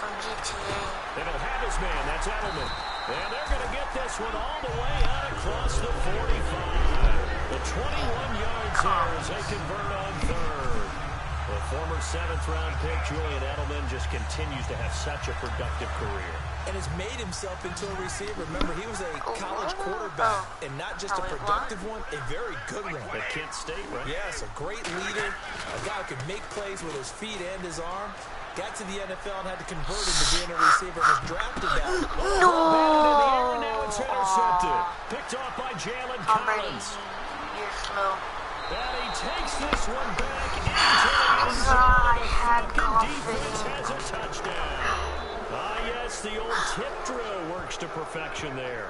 from GTA. And he'll have his man. That's Edelman. And they're going to get this one all the way out across the 45. The 21 yards there as they convert on third. The former 7th-round pick, Julian Edelman, just continues to have such a productive career. And has made himself into a receiver. Remember, he was a college quarterback, and not just a productive one, a very good one. At Kent State, right? Yes, a great leader, a guy who could make plays with his feet and his arm. Got to the NFL and had to convert into being a receiver and was drafted that. No! Now it's intercepted. Picked off by Jalen Collins. You're slow. And he takes this one back into the I had defense has confidence. a touchdown. Yes, the old tip drill works to perfection there.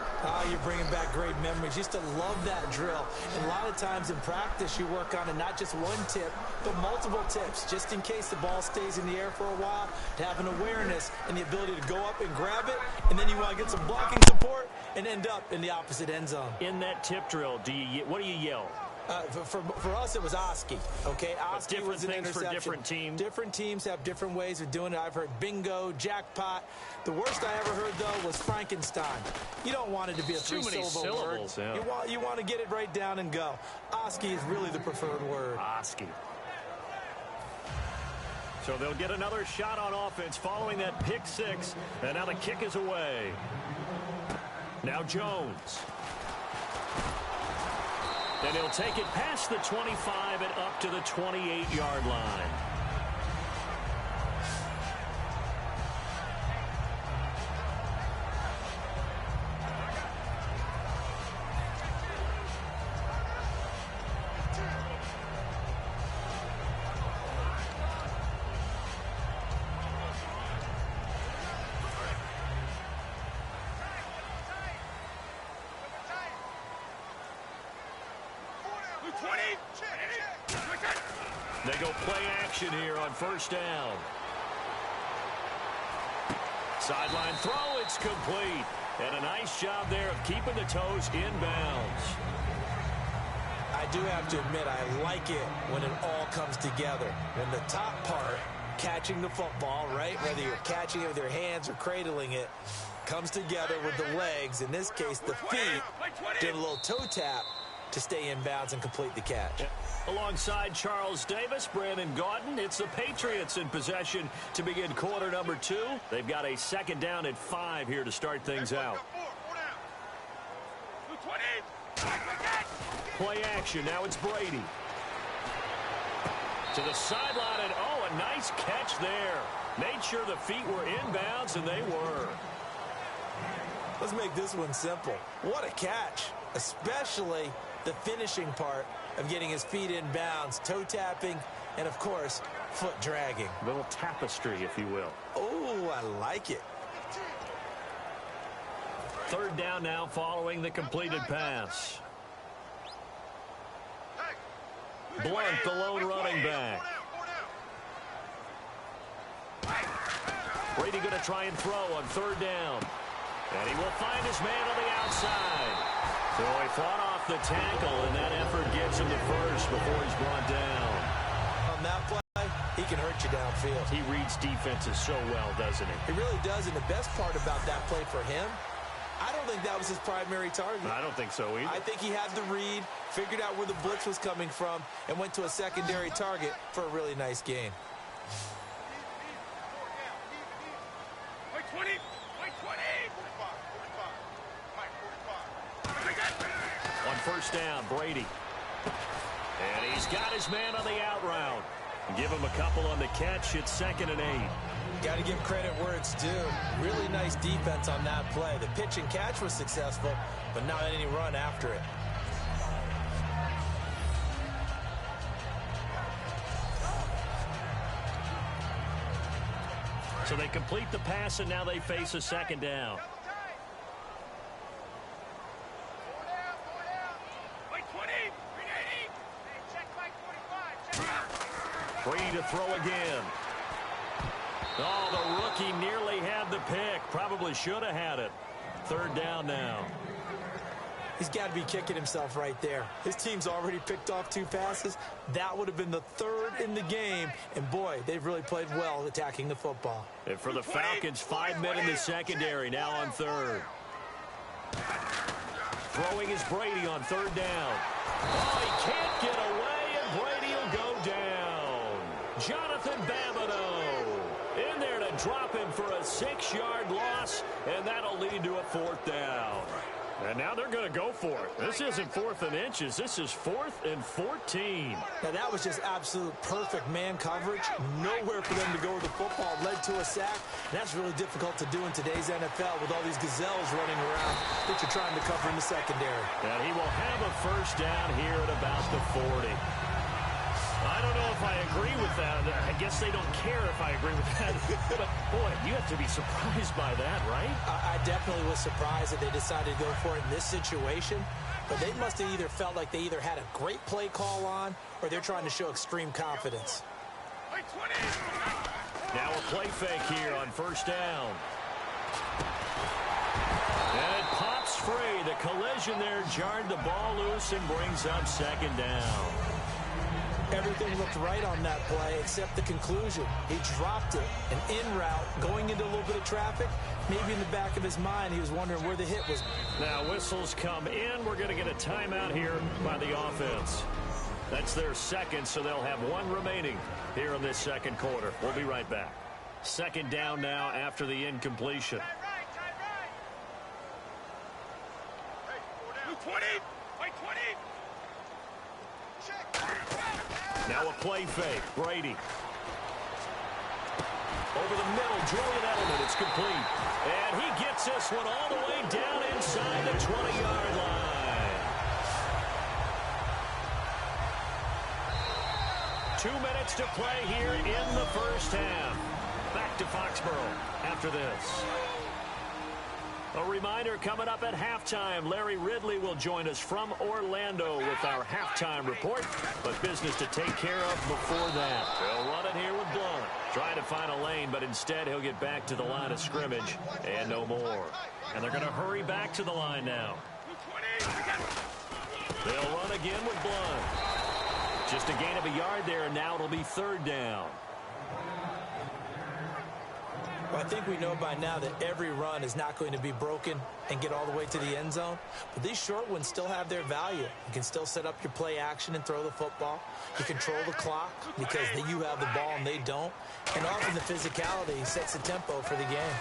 You're bringing back great memories. Used to love that drill. And a lot of times in practice, you work on it, not just one tip, but multiple tips, just in case the ball stays in the air for a while, to have an awareness and the ability to go up and grab it, and then you want to get some blocking support and end up in the opposite end zone. In that tip drill, what do you yell? For us, it was Oski. Okay, Oski was an interception. For different teams. Different teams have different ways of doing it. I've heard bingo, jackpot. The worst I ever heard, though, was Frankenstein. You don't want it to be a three-syllable word. Yeah. You want to get it right down and go. Oski is really the preferred word. Oski. So they'll get another shot on offense following that pick six. And now the kick is away. Now Jones. And he'll take it past the 25 and up to the 28-yard line. They go play action here on first down. Sideline throw, it's complete. And a nice job there of keeping the toes inbounds. I do have to admit, I like it when it all comes together. When the top part, catching the football, right, whether you're catching it with your hands or cradling it, comes together with the legs, in this case the feet, doing a little toe tap to stay in bounds and complete the catch. Alongside Charles Davis, Brandon Gaudin, it's the Patriots in possession to begin quarter number 2. They've got a second down at 5 here to start things out. Play action, now it's Brady. To the sideline, and a nice catch there. Made sure the feet were inbounds, and they were. Let's make this one simple. What a catch, especially the finishing part of getting his feet in bounds, toe tapping, and of course, foot dragging. A little tapestry, if you will. Oh, I like it. Third down now following the completed pass. Blunt, the lone running back. Brady going to try and throw on third down. And he will find his man on the outside. So he fought off the tackle, and that effort gets him to first before he's brought down. On that play, he can hurt you downfield. He reads defenses so well, doesn't he? He really does, and the best part about that play for him, I don't think that was his primary target. I don't think so either. I think he had the read, figured out where the blitz was coming from, and went to a secondary target for a really nice gain. On first down, Brady. And he's got his man on the out route. Give him a couple on the catch. It's 2nd and 8. Got to give credit where it's due. Really nice defense on that play. The pitch and catch was successful, but not any run after it. So they complete the pass, and now they face a second down. Brady to throw again. Oh, the rookie nearly had the pick. Probably should have had it. Third down now. He's got to be kicking himself right there. His team's already picked off 2 passes. That would have been the 3rd in the game. And, boy, they've really played well attacking the football. And for the Falcons, 5 men in the secondary, now on 3rd. Throwing is Brady on 3rd down. Oh, he can't get away, and Brady will go down. Jonathan Babineau in there to drop him for a 6-yard loss, and that'll lead to a 4th down. And now they're going to go for it. This isn't 4th and inches. This is 4th and 14. Now, that was just absolute perfect man coverage. Nowhere for them to go with the football. Led to a sack. That's really difficult to do in today's NFL with all these gazelles running around that you're trying to cover in the secondary. And he will have a 1st down here at about the 40. I don't know if I agree with that. I guess they don't care if I agree with that. But, boy, you have to be surprised by that, right? I definitely was surprised that they decided to go for it in this situation. But they must have either felt like they either had a great play call on or they're trying to show extreme confidence. Now a play fake here on 1st down. And it pops free. The collision there jarred the ball loose and brings up 2nd down. Everything looked right on that play except the conclusion. He dropped it, an in route, going into a little bit of traffic. Maybe in the back of his mind, he was wondering where the hit was. Now whistles come in. We're going to get a timeout here by the offense. That's their 2nd, so they'll have 1 remaining here in this 2nd quarter. We'll be right back. 2nd down now after the incompletion. 20. Now a play fake. Brady. Over the middle, Julian Edelman. It's complete. And he gets this one all the way down inside the 20-yard line. 2 minutes to play here in the 1st half. Back to Foxborough after this. A reminder, coming up at halftime, Larry Ridley will join us from Orlando with our halftime report. But business to take care of before that. They'll run it here with Blunt. Trying to find a lane, but instead he'll get back to the line of scrimmage and no more. And they're going to hurry back to the line now. They'll run again with Blunt. Just a gain of a yard there, and now it'll be 3rd down. Well, I think we know by now that every run is not going to be broken and get all the way to the end zone. But these short ones still have their value. You can still set up your play action and throw the football. You control the clock because you have the ball and they don't. And often the physicality sets the tempo for the game.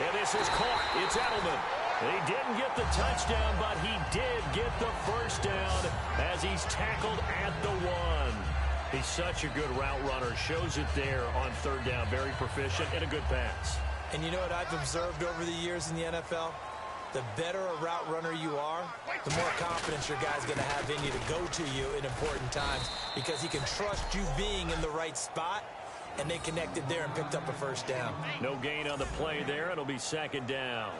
And this is caught. It's Edelman. He didn't get the touchdown, but he did get the 1st down as he's tackled at the 1. He's such a good route runner. Shows it there on 3rd down. Very proficient and a good pass. And you know what I've observed over the years in the NFL? The better a route runner you are, the more confidence your guy's going to have in you to go to you in important times because he can trust you being in the right spot, and they connected there and picked up a 1st down. No gain on the play there. It'll be 2nd down.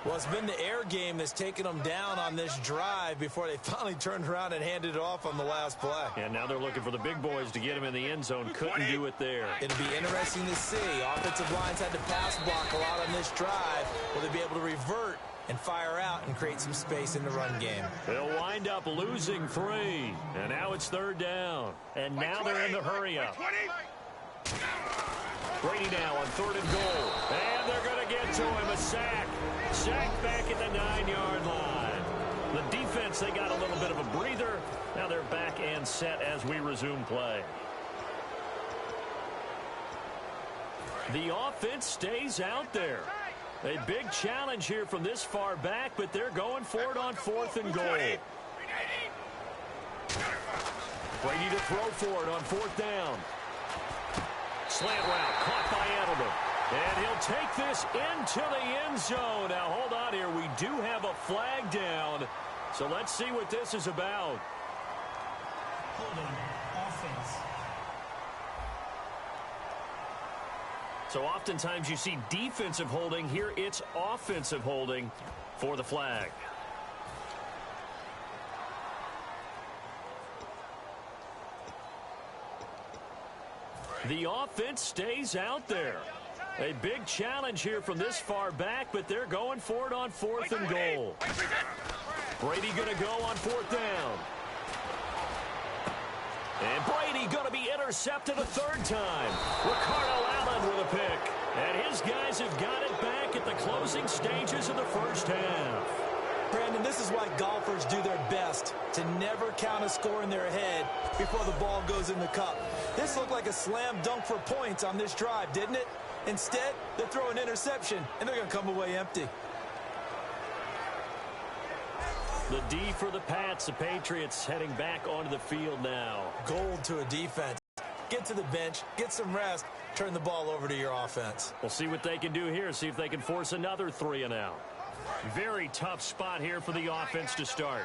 Well, it's been the air game that's taken them down on this drive before they finally turned around and handed it off on the last play. And now they're looking for the big boys to get him in the end zone. Couldn't do it there. It'll be interesting to see. Offensive lines had to pass block a lot on this drive. Will they be able to revert and fire out and create some space in the run game? They'll wind up losing 3. And now it's 3rd down. And now they're in the hurry-up. Brady now on 3rd and goal. And they're going to get to him. A sack. Sack back at the 9-yard line. The defense, they got a little bit of a breather. Now they're back and set as we resume play. The offense stays out there. A big challenge here from this far back, but they're going for it on 4th and goal. Brady to throw for it on 4th down. Slant route caught by Edelman. And he'll take this into the end zone. Now, hold on here. We do have a flag down. So let's see what this is about. Holding. Offense. So oftentimes you see defensive holding. Here it's offensive holding for the flag. The offense stays out there. A big challenge here from this far back, but they're going for it on 4th and goal. Brady going to go on 4th down. And Brady going to be intercepted a 3rd time. Ricardo Allen with a pick. And his guys have got it back at the closing stages of the first half. Brandon, this is why golfers do their best to never count a score in their head before the ball goes in the cup. This looked like a slam dunk for points on this drive, didn't it? Instead, they throw an interception, and they're going to come away empty. The D for the Pats. The Patriots heading back onto the field now. Gold to a defense. Get to the bench, get some rest, turn the ball over to your offense. We'll see what they can do here, see if they can force another 3 and out. Very tough spot here for the offense to start.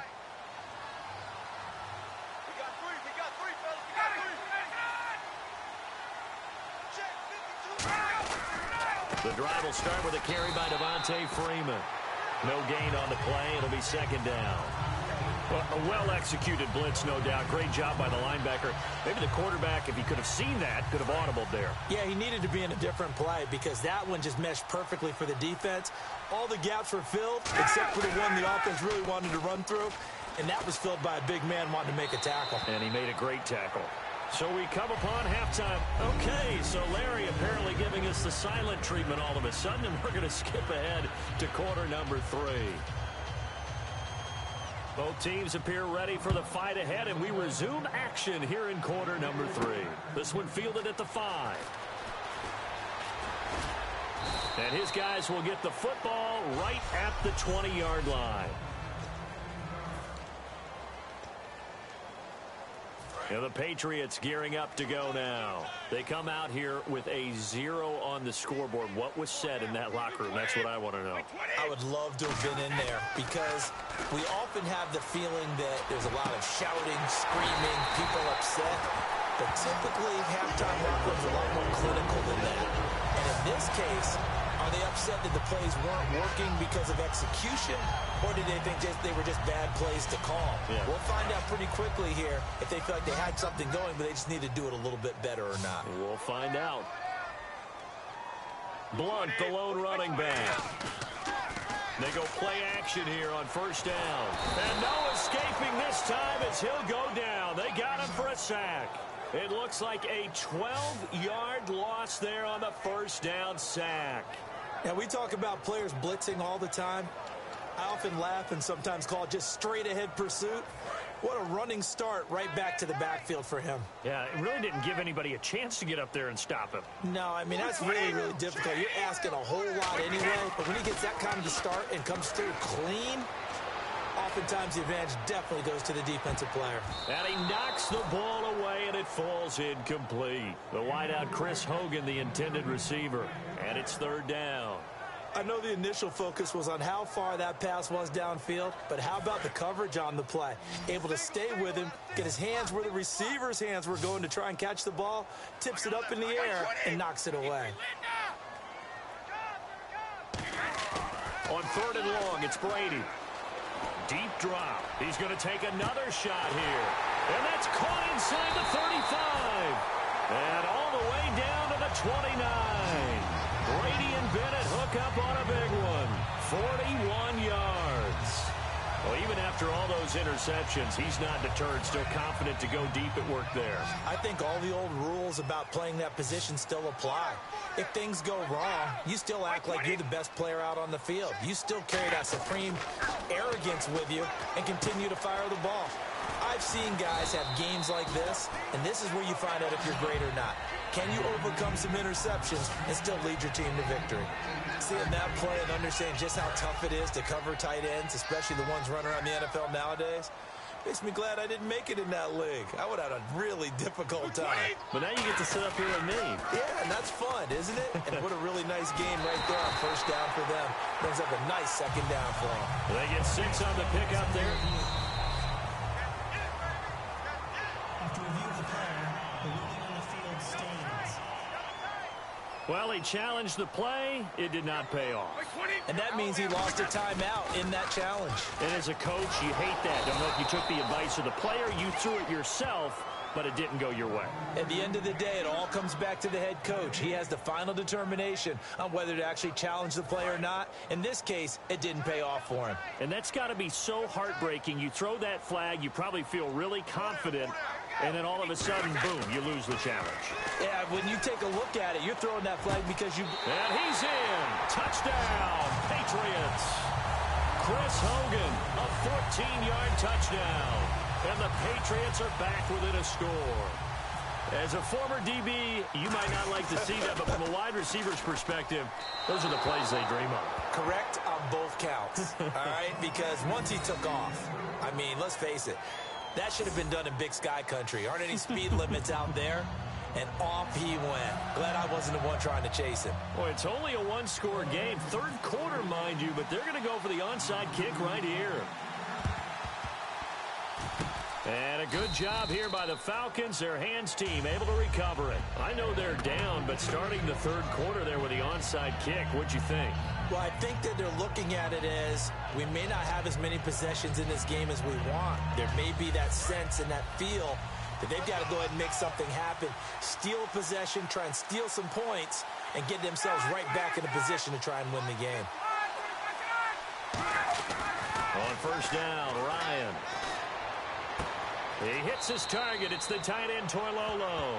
The drive will start with a carry by Devontae Freeman. No gain on the play. It'll be 2nd down. Well, a well-executed blitz, no doubt. Great job by the linebacker. Maybe the quarterback, if he could have seen that, could have audibled there. Yeah, he needed to be in a different play because that one just meshed perfectly for the defense. All the gaps were filled except for the one the offense really wanted to run through, and that was filled by a big man wanting to make a tackle. And he made a great tackle. So we come upon halftime. Okay, so Larry apparently giving us the silent treatment all of a sudden, and we're going to skip ahead to quarter number 3. Both teams appear ready for the fight ahead, and we resume action here in quarter number 3. This one fielded at the 5. And his guys will get the football right at the 20-yard line. And the Patriots gearing up to go now. They come out here with a 0 on the scoreboard. What was said in that locker room? That's what I want to know. I would love to have been in there because we often have the feeling that there's a lot of shouting, screaming, people upset. But typically, halftime locker rooms are a lot more clinical than that. And in this case, are they upset that the plays weren't working because of execution, or did they think they were just bad plays to call? Yeah. We'll find out pretty quickly here if they feel like they had something going, but they just need to do it a little bit better or not. We'll find out. Blunt, the lone running back. They go play action here on 1st down. And no escaping this time as he'll go down. They got him for a sack. It looks like a 12-yard loss there on the 1st down sack. Now, we talk about players blitzing all the time. I often laugh and sometimes call it just straight-ahead pursuit. What a running start right back to the backfield for him. Yeah, it really didn't give anybody a chance to get up there and stop him. No, I mean, that's really, really difficult. You're asking a whole lot anyway, but when he gets that kind of a start and comes through clean, oftentimes the advantage definitely goes to the defensive player. And he knocks the ball away, and it falls incomplete. The wideout, Chris Hogan, the intended receiver. And it's 3rd down. I know the initial focus was on how far that pass was downfield, but how about the coverage on the play? Able to stay with him, get his hands where the receiver's hands were going to try and catch the ball, tips it up in the air, and knocks it away. On 3rd and long, it's Brady. Deep drop. He's going to take another shot here. And that's caught inside the 35. And all the way down to the 29. Brady and Bennett hook up on a big one. 41 yards. Well, even after all those interceptions, he's not deterred, still confident to go deep at work there. I think all the old rules about playing that position still apply. If things go wrong, you still act like you're the best player out on the field. You still carry that supreme arrogance with you and continue to fire the ball. I've seen guys have games like this, and this is where you find out if you're great or not. Can you overcome some interceptions and still lead your team to victory? Seeing that play and understanding just how tough it is to cover tight ends, especially the ones running around the NFL nowadays, makes me glad I didn't make it in that league. I would have had a really difficult time. But now you get to sit up here with me. Yeah, and that's fun, isn't it? And what a really nice game right there on 1st down for them. Brings up a nice 2nd down for them. They get 6 on the pick up there. After review of the play, the ruling on the field stands. Well, he challenged the play. It did not pay off. And that means he lost a timeout in that challenge. And as a coach, you hate that. Don't know if you took the advice of the player, you threw it yourself, but it didn't go your way. At the end of the day, it all comes back to the head coach. He has the final determination on whether to actually challenge the play or not. In this case, it didn't pay off for him. And that's got to be so heartbreaking. You throw that flag, you probably feel really confident, and then all of a sudden, boom, you lose the challenge. Yeah, when you take a look at it, you're throwing that flag because you... And he's in. Touchdown, Patriots. Chris Hogan, a 14-yard touchdown. And the Patriots are back within a score. As a former DB, you might not like to see that, but from a wide receiver's perspective, those are the plays they dream of. Correct on both counts, all right? Because once he took off, I mean, let's face it, that should have been done in Big Sky country. Aren't any speed limits out there? And off he went. Glad I wasn't the one trying to chase him. Boy, it's only a one-score game. Third quarter, mind you, but they're going to go for the onside kick right here. And a good job here by the Falcons. Their hands team able to recover it. I know they're down, but starting the third quarter there with the onside kick, what'd you think? Well, I think that they're looking at it as we may not have as many possessions in this game as we want. There may be that sense and that feel that they've got to go ahead and make something happen, steal a possession, try and steal some points, and get themselves right back in a position to try and win the game. On first down, Ryan. He hits his target. It's the tight end, Toilolo.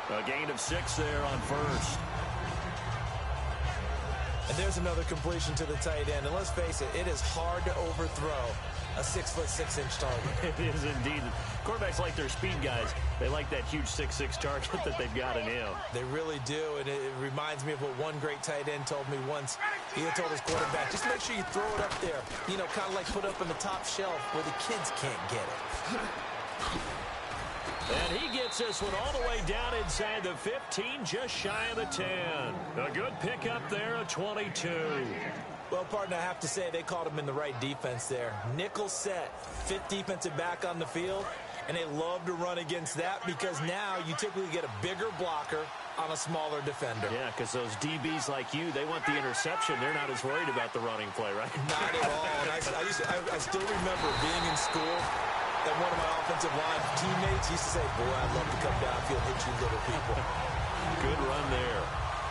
A gain of 6 there on first. And there's another completion to the tight end. And let's face it, it is hard to overthrow a 6'6" target. It is indeed. Quarterbacks like their speed guys. They like that huge 6'6" target that they've got in him. They really do, and it reminds me of what one great tight end told me once. He had told his quarterback, just make sure you throw it up there. You know, kind of like put up on the top shelf where the kids can't get it. And he gets this one all the way down inside the 15, just shy of the 10. A good pickup there, a 22. Well, partner, I have to say they caught him in the right defense there. Nickel set, 5th defensive back on the field, and they love to run against that because now you typically get a bigger blocker on a smaller defender. Yeah, because those DBs like you, they want the interception. They're not as worried about the running play, right? Not at all. And I still remember being in school, and one of my offensive line teammates used to say, boy, I'd love to come downfield and hit you little people. Good run there.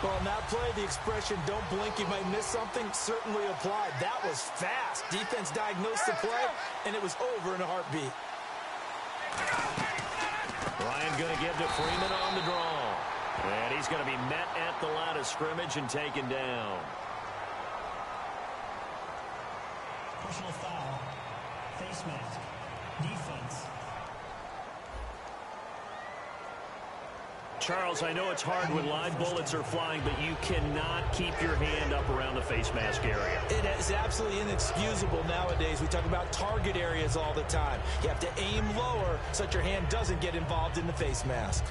Well, on that play, the expression, don't blink, you might miss something, certainly applied. That was fast. Defense diagnosed the play, and it was over in a heartbeat. Ryan going to give to Freeman on the draw. And he's going to be met at the line of scrimmage and taken down. Personal foul. Face mask. Defense. Charles, I know it's hard when live bullets are flying, but you cannot keep your hand up around the face mask area. It is absolutely inexcusable nowadays. We talk about target areas all the time. You have to aim lower so that your hand doesn't get involved in the face mask.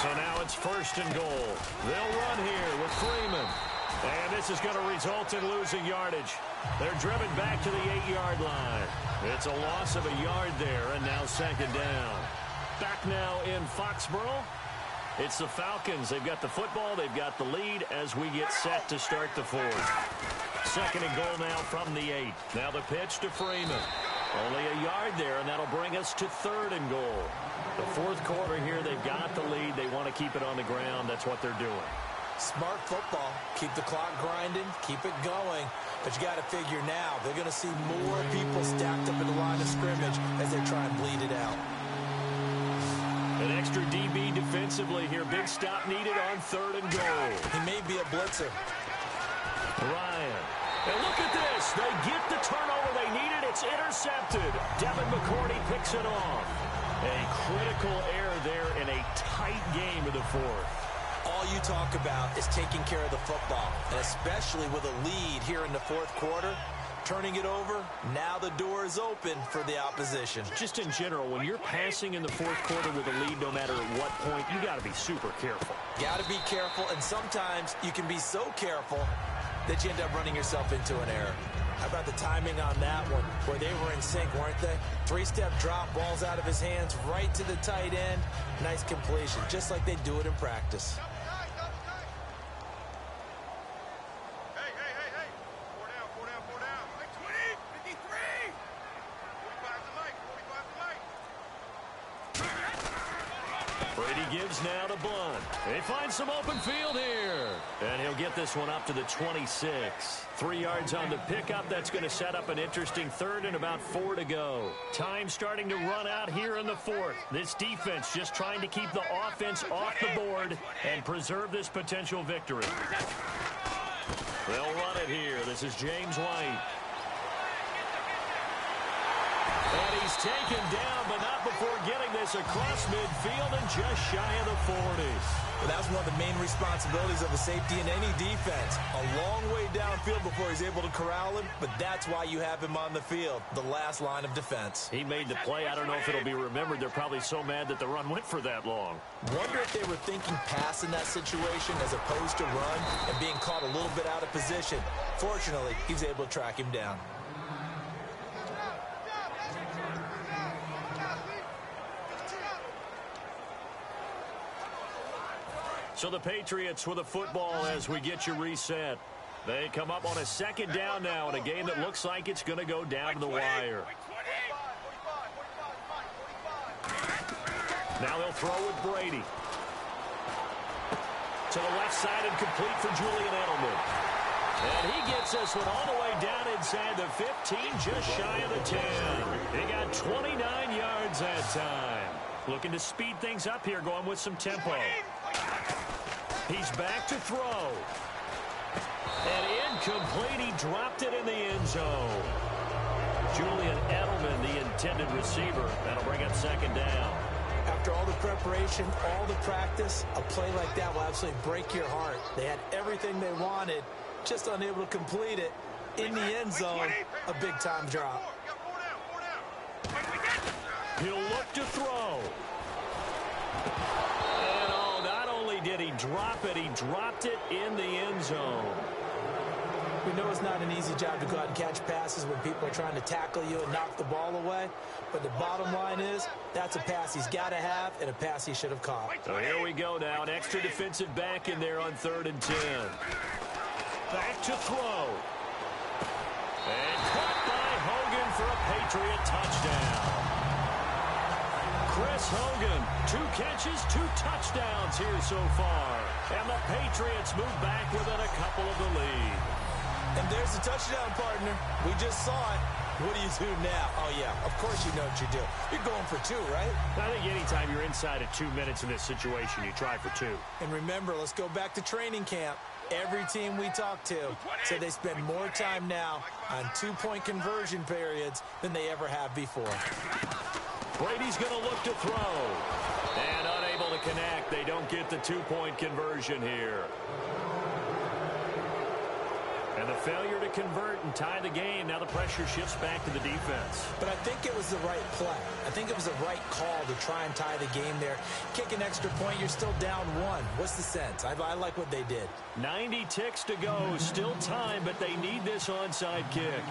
So now it's 1st and goal. They'll run here with Freeman. And this is going to result in losing yardage. They're driven back to the 8-yard line. It's a loss of a yard there, and now 2nd down. Back now in Foxborough. It's the Falcons. They've got the football. They've got the lead as we get set to start the 4th. 2nd and goal now from the 8. Now the pitch to Freeman. Only a yard there, and that'll bring us to 3rd and goal. The 4th quarter here, they've got the lead. They want to keep it on the ground. That's what they're doing. Smart football. Keep the clock grinding. Keep it going. But you got to figure now, they're going to see more people stacked up in the line of scrimmage as they try and bleed it out. An extra DB defensively here. Big stop needed on 3rd and goal. He may be a blitzer. Ryan. And look at this. They get the turnover they needed. It's intercepted. Devin McCourty picks it off. A critical error there in a tight game of the 4th. All you talk about is taking care of the football, and especially with a lead here in the 4th quarter, turning it over, now the door is open for the opposition. Just in general, when you're passing in the 4th quarter with a lead, no matter at what point, you got to be super careful. Got to be careful, and sometimes you can be so careful that you end up running yourself into an error. How about the timing on that one, where they were in sync, weren't they? Three-step drop, balls out of his hands, right to the tight end. Nice completion, just like they do it in practice. Gives now to Blunt. They find some open field here. And he'll get this one up to the 26. 3 yards on the pickup. That's going to set up an interesting third and about 4 to go. Time starting to run out here in the fourth. This defense just trying to keep the offense off the board and preserve this potential victory. They'll run it here. This is James White. And he's taken down, but not before getting this across midfield and just shy of the 40s. Well, that's one of the main responsibilities of a safety in any defense. A long way downfield before he's able to corral him, but that's why you have him on the field, the last line of defense. He made the play. I don't know if it'll be remembered. They're probably so mad that the run went for that long. Wonder if they were thinking pass in that situation as opposed to run and being caught a little bit out of position. Fortunately, he's able to track him down. So the Patriots with a football as we get you reset. They come up on a second down now in a game that looks like it's going to go down to the wire. Now they'll throw with Brady. To the left side and complete for Julian Edelman. And he gets this one all the way down inside the 15, just shy of the 10. He got 29 yards that time. Looking to speed things up here, going with some tempo. He's back to throw. And incomplete. He dropped it in the end zone. Julian Edelman, the intended receiver. That'll bring up second down. After all the preparation, all the practice, a play like that will absolutely break your heart. They had everything they wanted, just unable to complete it. In the end zone, a big-time drop. He'll look to throw. And oh, not only did he drop it, he dropped it in the end zone. We know it's not an easy job to go out and catch passes when people are trying to tackle you and knock the ball away. But the bottom line is, that's a pass he's got to have and a pass he should have caught. So here we go now. An extra defensive back in there on 3rd and 10. Back to throw. And caught by Hogan for a Patriot touchdown. Chris Hogan, 2 catches, 2 touchdowns here so far. And the Patriots move back within a couple of the lead. And there's the touchdown, partner. We just saw it. What do you do now? Oh, yeah, of course you know what you do. You're going for 2, right? I think anytime you're inside of 2 minutes in this situation, you try for 2. And remember, let's go back to training camp. Every team we talk to said they spend more time now on 2-point conversion periods than they ever have before. Brady's going to look to throw. And unable to connect. They don't get the 2-point conversion here. And the failure to convert and tie the game. Now the pressure shifts back to the defense. But I think it was the right play. I think it was the right call to try and tie the game there. Kick an extra point, you're still down 1. What's the sense? I like what they did. 90 ticks to go. Still time, but they need this onside kick.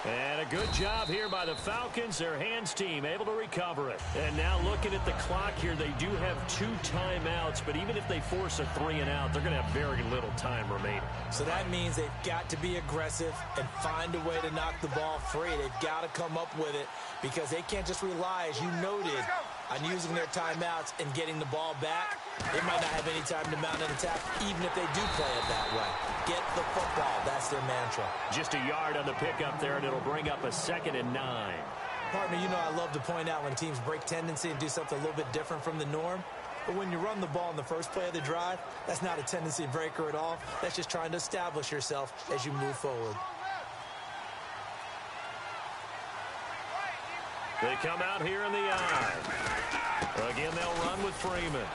And a good job here by the Falcons. Their hands team able to recover it. And now looking at the clock here, they do have 2 timeouts, but even if they force a 3 and out, they're going to have very little time remaining. So that means they've got to be aggressive and find a way to knock the ball free. They've got to come up with it because they can't just rely, as you noted, on using their timeouts and getting the ball back. They might not have any time to mount an attack, even if they do play it that way. Get the football. That's their mantra. Just a yard on the pickup there, and it'll bring up a 2nd and 9. Partner, you know I love to point out when teams break tendency and do something a little bit different from the norm. But when you run the ball in the first play of the drive, that's not a tendency breaker at all. That's just trying to establish yourself as you move forward. They come out here in the eye. Again, they'll run with Freeman.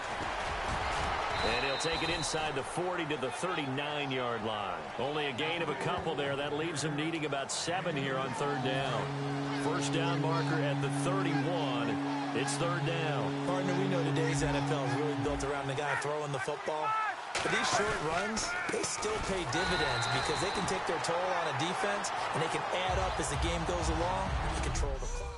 And he'll take it inside the 40 to the 39-yard line. Only a gain of a couple there. That leaves him needing about 7 here on 3rd down. First down marker at the 31. It's 3rd down. Partner, we know today's NFL is really built around the guy throwing the football. But these short runs, they still pay dividends because they can take their toll on a defense, and they can add up as the game goes along, and you control the clock.